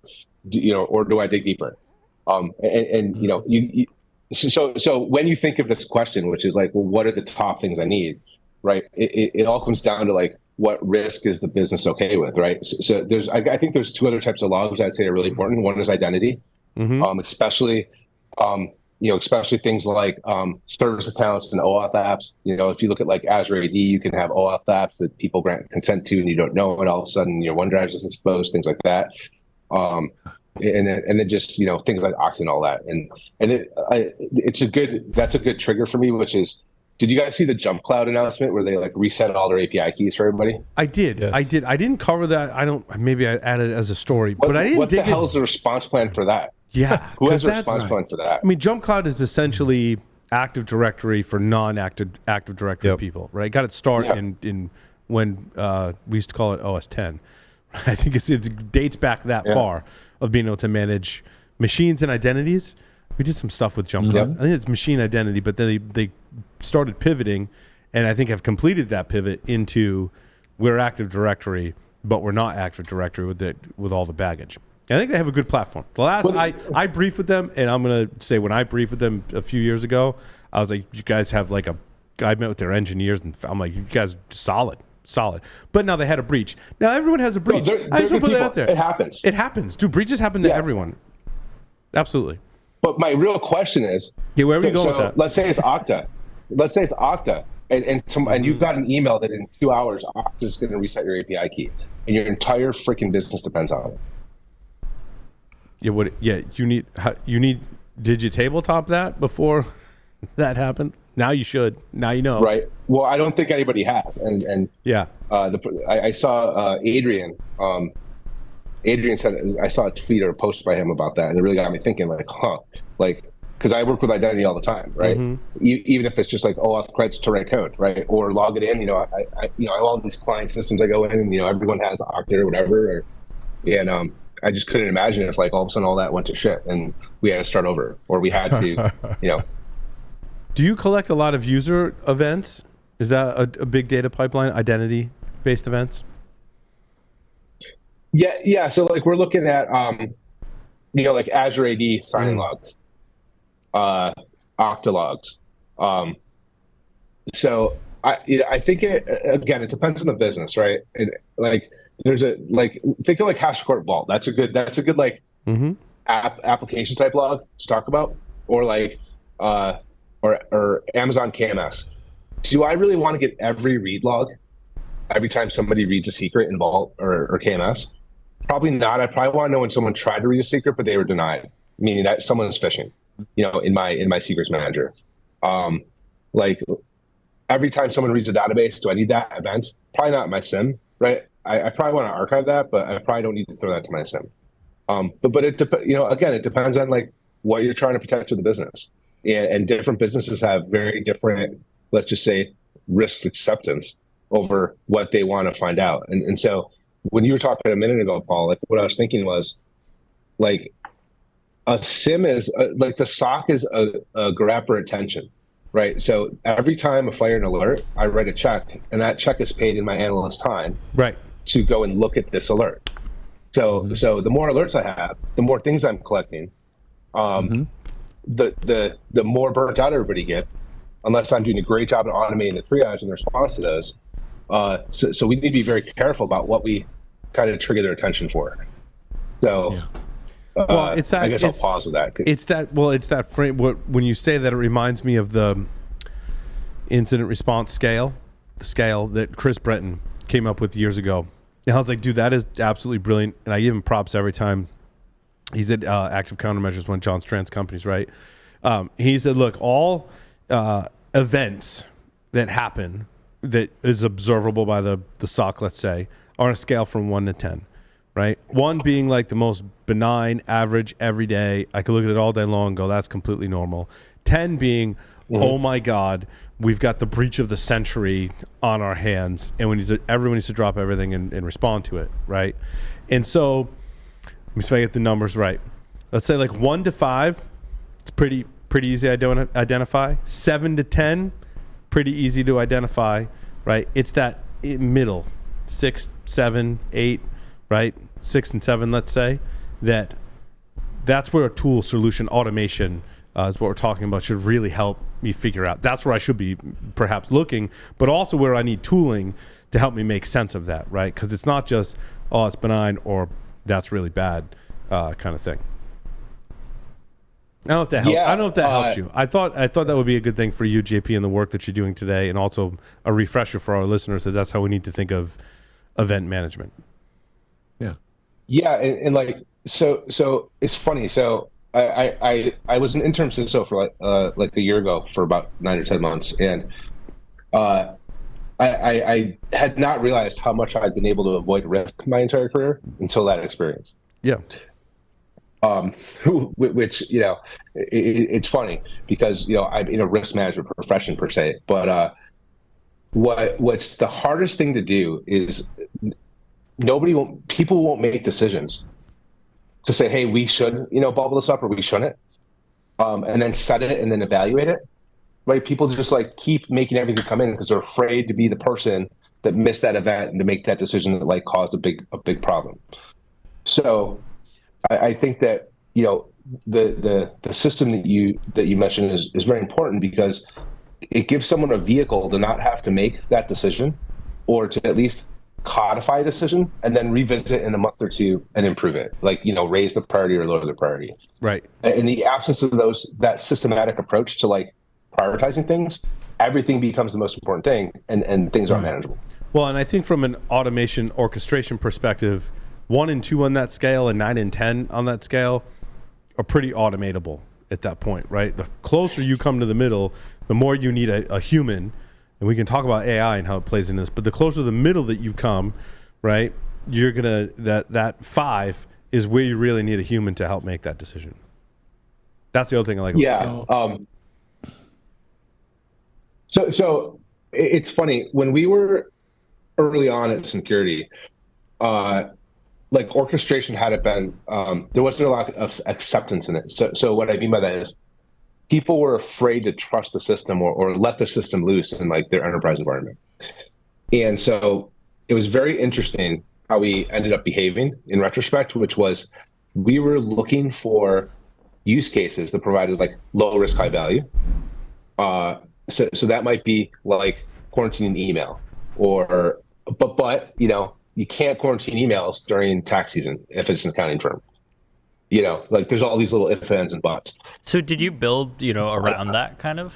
do I dig deeper? So when you think of this question, which is like, well, what are the top things I need, right? It all comes down to like, what risk is the business okay with, right? So I think there's two other types of logs I'd say are really important. One is identity, especially things like service accounts and OAuth apps. If you look at like Azure AD, you can have OAuth apps that people grant consent to, and you don't know it. All of a sudden, your OneDrive is exposed, things like that. and then just things like Oxy and all that, and that's a good trigger for me, which is, did you guys see the Jump Cloud announcement where they like reset all their API keys for everybody? I did. Yeah. I didn't cover that. Maybe I added it as a story, but I didn't. What the hell is the response plan for that? Yeah, who has a response plan for that? I mean, Jump Cloud is essentially Active Directory for non-active Directory people, right? Got its start in when we used to call it OS 10. I think it dates back that far of being able to manage machines and identities. We did some stuff with Jump Cloud. I think it's machine identity, but then they started pivoting, and I think have completed that pivot into we're Active Directory, but we're not Active Directory with all the baggage. I think they have a good platform. The last I briefed with them, and I'm gonna say when I briefed with them a few years ago, I was like, you guys have like I met with their engineers, and I'm like, you guys solid. But now they had a breach. Now everyone has a breach. No, I just want to put that out there. It happens. It happens. Dude, breaches happen to everyone. Absolutely. But my real question is, where are we going with that? Let's say it's Okta. And you've got an email that in 2 hours, Okta's going to reset your API key, and your entire freaking business depends on it. You need. Did you tabletop that before that happened? Now you should. Now you know. Right. Well, I don't think anybody has. And yeah. I saw Adrian. Adrian said, I saw a tweet or a post by him about that, and it really got me thinking, because I work with identity all the time, right? Mm-hmm. Even if it's just like auth creds to write code, right, or log it in. I have all these client systems I go in, and everyone has Okta or whatever, and I just couldn't imagine if all of a sudden all that went to shit and we had to start over, or we had to, Do you collect a lot of user events? Is that a big data pipeline, identity-based events? Yeah. So we're looking at, Azure AD signing logs, Okta logs. So I think it depends on the business, right? And there's think of HashiCorp Vault. That's a good application type log to talk about, or or Amazon KMS. Do I really want to get every read log every time somebody reads a secret in Vault or KMS? Probably not. I probably want to know when someone tried to read a secret, but they were denied, meaning that someone is phishing, in my secrets manager. Every time someone reads a database, do I need that event? Probably not in my SIM, right? I probably want to archive that, but I probably don't need to throw that to my SIM. But it again, it depends on what you're trying to protect with the business. And different businesses have very different, let's just say, risk acceptance over what they want to find out. And so when you were talking a minute ago, Paul, what I was thinking was a SIM is the SOC is a grab for attention, right? So every time I fire an alert, I write a check, and that check is paid in my analyst time, right, to go and look at this alert. So the more alerts I have, the more things I'm collecting. The more burnt out everybody gets, unless I'm doing a great job at automating the triage and the response to those. So we need to be very careful about what we kind of trigger their attention for. So, it's that. I guess I'll pause with that. It's that frame. When you say that, it reminds me of the incident response scale, the scale that Chris Breton came up with years ago. And I was like, dude, that is absolutely brilliant, and I give him props every time. He's at Active Countermeasures, one of John Strand's companies, right? He said, look, all events that happen that is observable by the SOC, let's say, are on a scale from 1 to 10, right? 1 being the most benign, average, everyday. I could look at it all day long and go, that's completely normal. 10 being, oh my God, we've got the breach of the century on our hands, and everyone needs to drop everything and respond to it, right? And so, let me see if I get the numbers right. Let's say 1 to 5, it's pretty easy to identify. 7 to 10, pretty easy to identify, right? It's that middle, 6, 7, 8, right? 6 and 7, let's say. That's where a tool solution automation is what we're talking about, should really help me figure out. That's where I should be perhaps looking, but also where I need tooling to help me make sense of that, right? Because it's not just, it's benign or that's really bad kind of thing. I don't know if that helps. I don't know if that helps you. I thought that would be a good thing for you, JP, and the work that you're doing today, and also a refresher for our listeners that that's how we need to think of event management. Yeah, and So it's funny. So I was an interim CISO for like a year ago for about 9 or 10 months, and uh, I had not realized how much I'd been able to avoid risk my entire career until that experience. Yeah. Which it's funny because I'm in a risk management profession per se, but what's the hardest thing to do is people won't make decisions to say, hey, we should bubble this up or we shouldn't, and then set it and then evaluate it. Right? People just like keep making everything come in because they're afraid to be the person that missed that event and to make that decision that like caused a big problem. So I think that the system that you mentioned is very important because it gives someone a vehicle to not have to make that decision, or to at least codify a decision and then revisit in a month or two and improve it, like raise the priority or lower the priority. Right. In the absence of that systematic approach to like prioritizing things, everything becomes the most important thing, and things aren't manageable. Well, and I think from an automation orchestration perspective, 1 and 2 on that scale and 9 and 10 on that scale are pretty automatable at that point, right? The closer you come to the middle, the more you need a human, and we can talk about AI and how it plays in this, but the closer to the middle that you come, right, you're gonna, that 5 is where you really need a human to help make that decision. That's the other thing I like about So it's funny, when we were early on at security, like orchestration hadn't been, there wasn't a lot of acceptance in it. So what I mean by that is people were afraid to trust the system or let the system loose in like their enterprise environment. And so it was very interesting how we ended up behaving in retrospect, which was we were looking for use cases that provided like low risk, high value. So that might be like quarantining email, but you can't quarantine emails during tax season if it's an accounting firm. Like there's all these little if, ands, and buts. So did you build, around that kind of?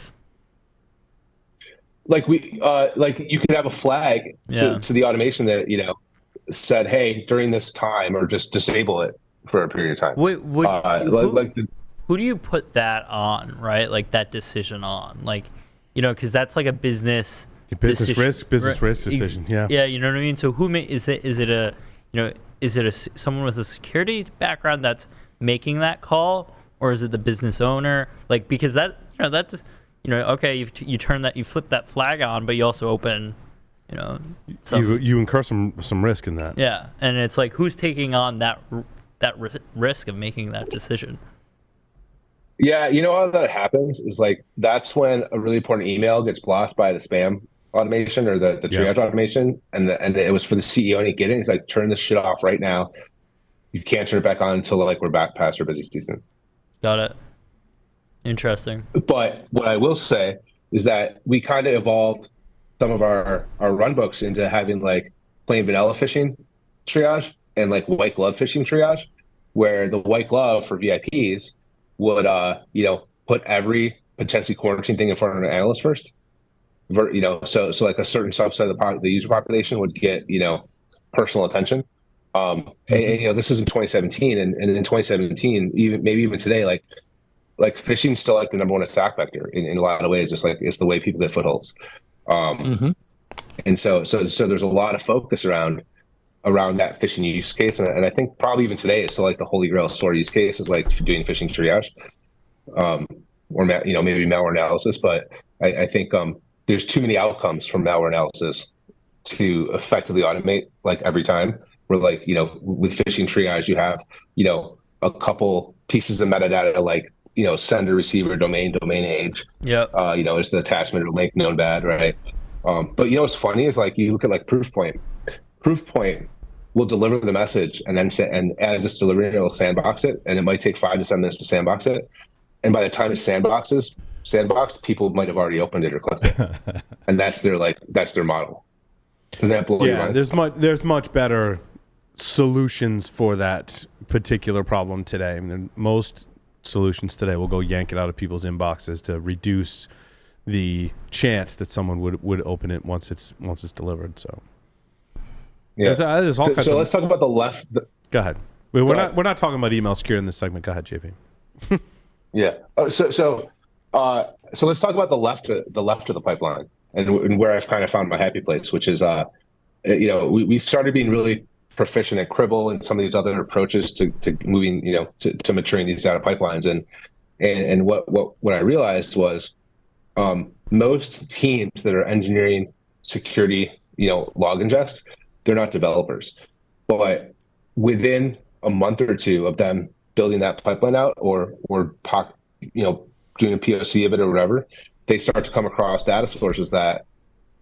Like like you could have a flag to the automation that, said, hey, during this time, or just disable it for a period of time. Who do you put that on, right? Like that decision on, like, because that's like a business risk decision. Yeah. Yeah, you know what I mean. So is it someone with a security background that's making that call, or is it the business owner? Like, because that's okay, you flip that flag on, but you also open, you incur some risk in that. Yeah, and it's like, who's taking on that risk of making that decision? Yeah, how that happens is like that's when a really important email gets blocked by the spam automation or the triage automation, and it was for the CEO, and he get it. He's like, turn this shit off right now. You can't turn it back on until like we're back past our busy season. Got it. Interesting. But what I will say is that we kind of evolved some of our run books into having like plain vanilla phishing triage and like white glove phishing triage, where the white glove for VIPs would put every potentially quarantine thing in front of an analyst first. So like a certain subset of the user population would get personal attention. And this is in 2017, and in 2017, maybe even today, like phishing is still like the number one attack vector in a lot of ways. Just like it's the way people get footholds. And so there's a lot of focus around that phishing use case, and I think probably even today it's still like the holy grail SOAR use case is like doing phishing triage, or maybe malware analysis. But I think there's too many outcomes from malware analysis to effectively automate like every time. Where like with phishing triage you have a couple pieces of metadata like sender, receiver, domain age. Yeah. Is the attachment or link known bad, right? But what's funny is like you look at like Proofpoint. Proofpoint will deliver the message and then and as it's delivering, it'll sandbox it, and it might take 5 to 7 minutes to sandbox it. And by the time it's sandboxed, people might have already opened it or clicked it, and that's their model. Does that blow your mind? There's much better solutions for that particular problem today. I mean, most solutions today will go yank it out of people's inboxes to reduce the chance that someone would open it once it's delivered. So yeah, there's all kinds. So let's talk about the left. Go ahead. We're not talking about email security in this segment. Go ahead, JP. Yeah. So let's talk about the left of the pipeline and where I've kind of found my happy place, which is we started being really proficient at Cribble and some of these other approaches to moving to maturing these data pipelines, and what I realized was most teams that are engineering security log ingest, they're not developers, but within a month or two of them building that pipeline out or doing a POC of it or whatever, they start to come across data sources that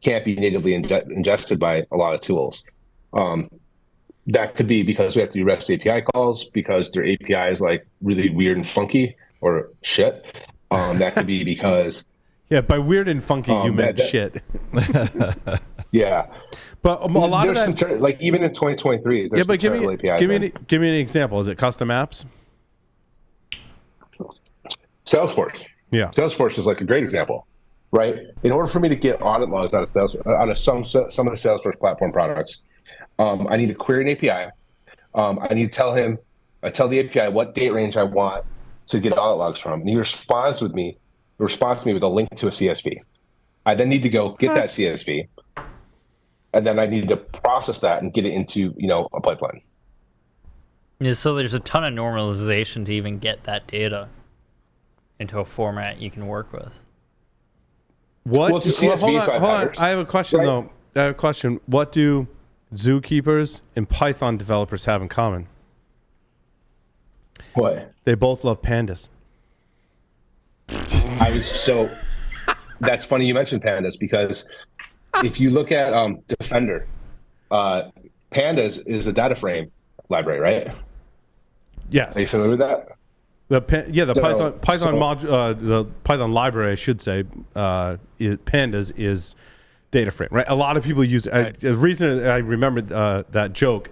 can't be natively ingested by a lot of tools. That could be because we have to do REST API calls because their API is like really weird and funky or shit. That could be because by weird and funky you meant shit. Yeah, but a lot of that, like even in 2023, there's but give me an example. Is it custom apps? Salesforce. Yeah, Salesforce is like a great example, right? In order for me to get audit logs out of some of the Salesforce platform products, I need to query an API. I need to tell the API what date range I want to get audit logs from, and he responds to me with a link to a CSV. I then need to go get that CSV, and then I need to process that and get it into a pipeline. Yeah, so there's a ton of normalization to even get that data into a format you can work with. Hold on. I have a question right? What do zookeepers and Python developers have in common? What? They both love pandas. That's funny you mentioned pandas, because if you look at Defender, pandas is a data frame library, right? Yes. Are you familiar with that? The Python library, I should say, pandas is data frame, right? A lot of people use the reason I remembered that joke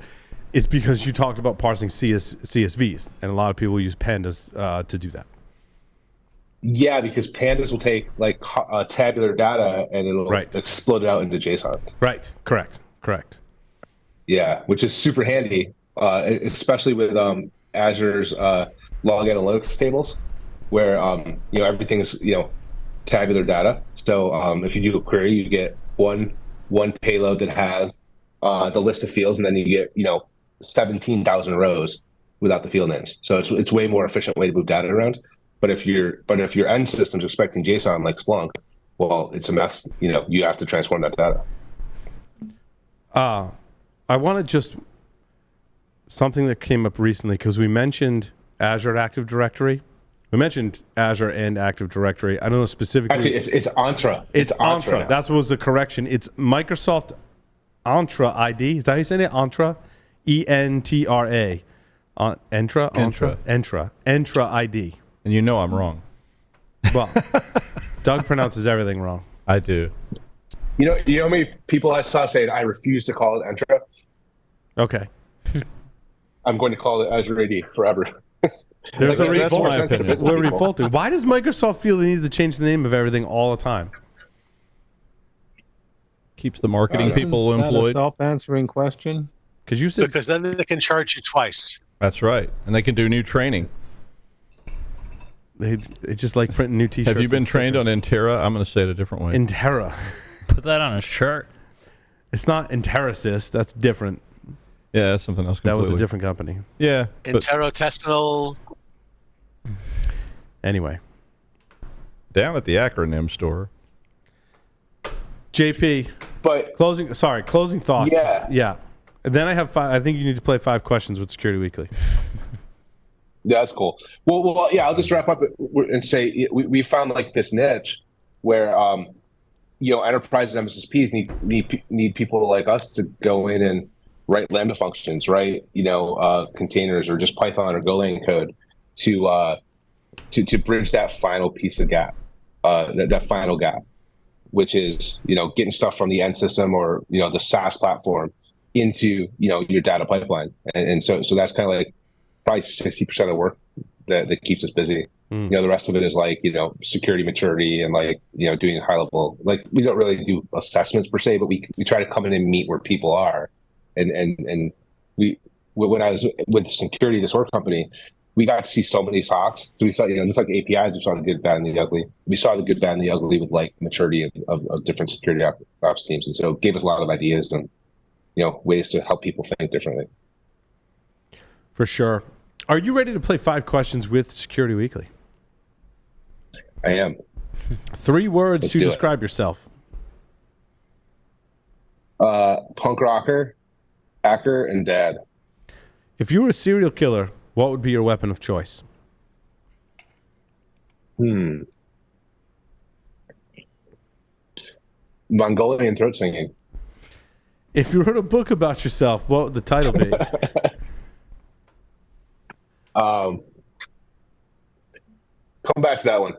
is because you talked about parsing CSVs, and a lot of people use pandas to do that. Yeah, because pandas will take like tabular data and it'll explode it out into JSON. Right. Correct. Yeah, which is super handy, especially with Azure's log analytics tables, where everything is tabular data. So if you do a query, you get one payload that has the list of fields, and then you get 17,000 rows without the field names. So it's way more efficient way to move data around. But if your end system's expecting JSON like Splunk, well, it's a mess. You have to transform that data. I want to just something that came up recently, because we mentioned Azure Active Directory. We mentioned Azure and Active Directory. I don't know specifically. Actually, it's Entra. It's Entra. That was the correction. It's Microsoft Entra ID. Is that how you say it? Entra? Entra. Entra ID. And I'm wrong. Well, Doug pronounces everything wrong. I do. You know how many people I saw saying, I refuse to call it Entra? Okay. I'm going to call it Azure AD forever. There's a revolt. We're revolting. Why does Microsoft feel they need to change the name of everything all the time? Keeps the marketing people employed. A self-answering question. Because then they can charge you twice. That's right, and they can do new training. They just like printing new T-shirts. Have you been trained on Intera? I'm going to say it a different way. Intera. Put that on a shirt. It's not Interasys. That's different. Yeah, that's something else completely. That was a different company. Yeah. Interotestinal. Anyway. Down at the acronym store. JP. But closing thoughts. Yeah. And then I have five. I think you need to play 5 questions with Security Weekly. Yeah, that's cool. Well, yeah. I'll just wrap up and say we found like this niche where enterprises and MSSPs need people like us to go in and write Lambda functions, write containers or just Python or Golang code to bridge that final piece of gap, that final gap, which is getting stuff from the end system or the SaaS platform into your data pipeline, and so that's kind of like probably 60% of work that keeps us busy. The rest of it is like security maturity and like doing high level, like we don't really do assessments per se, but we try to come in and meet where people are, and we when I was with security, this work company, we got to see so many SOCs. So we saw, just like APIs, we saw the good, bad, and the ugly. We saw the good, bad, and the ugly with like maturity of different security ops teams. And so it gave us a lot of ideas and, ways to help people think differently. For sure. Are you ready to play 5 questions with Security Weekly? I am. 3 words Let's to do describe yourself. Punk rocker, hacker, and dad. If you were a serial killer, what would be your weapon of choice? Mongolian throat singing. If you wrote a book about yourself, what would the title be? Come back to that one.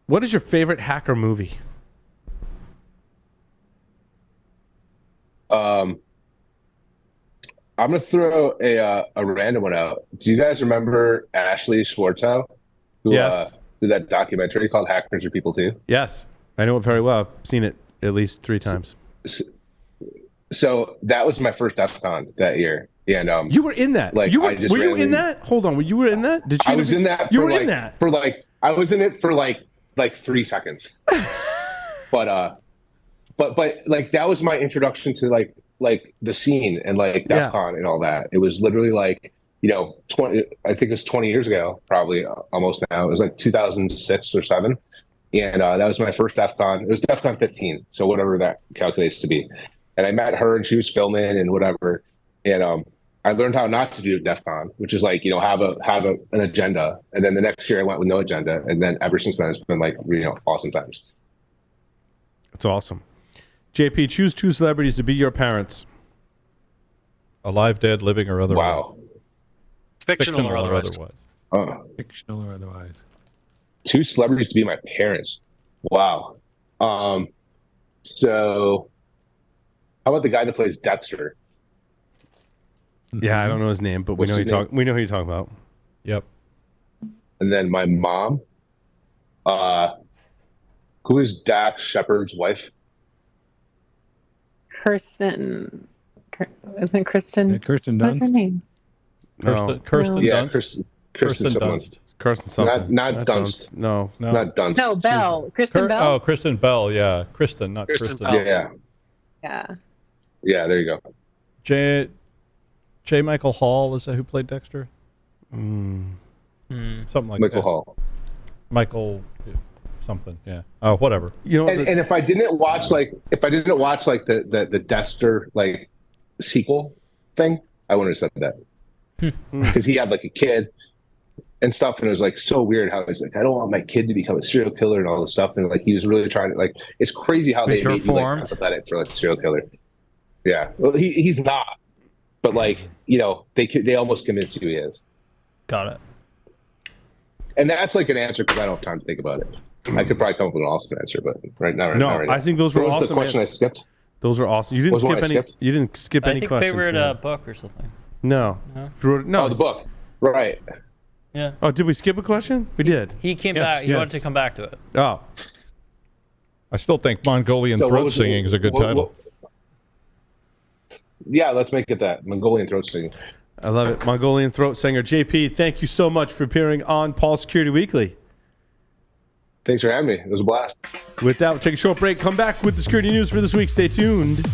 What is your favorite hacker movie? I'm gonna throw a random one out. Do you guys remember Ashley Schwartzow, who Yes. did that documentary called "Hackers Are People Too"? Yes. I know it very well. I've seen it at least 3 times. So that was my first DEF CON that year, and You were in that. Like, you were, I just were you in randomly- that? Hold on. You were in that? Did you? I was in that. You for were like, in that. for like I was in it for like 3 seconds, but like that was my introduction to like the scene and like DEF CON and all that. It was literally like 20. I think it was 20 years ago, probably almost now. It was like 2006 or 7. And that was my first DEF CON. It was DEF CON 15, so whatever that calculates to be. And I met her, and she was filming and whatever. And I learned how not to do DEF CON, which is like have an agenda. And then the next year I went with no agenda, and then ever since then it's been like awesome times. That's awesome. JP, choose 2 celebrities to be your parents. Alive, dead, living, or otherwise. Wow. Fictional or otherwise. Fictional or otherwise. 2 celebrities to be my parents. Wow. So how about the guy that plays Dexter? Yeah, I don't know his name, but we What's know his name? we know who you're talking about. Yep. And then my mom. Who is Dax Shepard's wife? Kirsten. Isn't Kristen? Kirsten What's her Dunst. name? No. Kirsten Yeah, Dunst. Kirsten someone. Dunst. Carson something. Not Dunst. No. Not Dunst. No, Bell. Kristen Bell. Oh, Kristen Bell. Yeah, Kristen, not Kristen Kristen. Bell. Yeah. Yeah. There you go. J. Michael Hall, is that who played Dexter? Something like Michael that. Hall. Michael something. Yeah. Oh, whatever. And if I didn't watch the Dexter like sequel thing, I wouldn't have said that. Because he had like a kid and stuff, and it was like so weird how he's like, I don't want my kid to become a serial killer and all this stuff, and like he was really trying to like. It's crazy how they made you like empathetic for like a serial killer. Yeah, well, he's not, but like they almost convince you he is. Got it. And that's like an answer because I don't have time to think about it. I could probably come up with an awesome answer, but right now. I think those were what was awesome. the question I skipped? Those were awesome. You didn't skip any. You didn't skip any I think questions. favorite man. book or something. No. No. Oh, the book. Right. Yeah. Oh, did we skip a question? We did. He came Yes, back. He yes. wanted to come back to it. Oh. I still think Mongolian So what throat was singing is a good title. Yeah, let's make it that. Mongolian throat singing. I love it. Mongolian throat singer. JP, thank you so much for appearing on Paul Security Weekly. Thanks for having me. It was a blast. With that, we'll take a short break. Come back with the security news for this week. Stay tuned.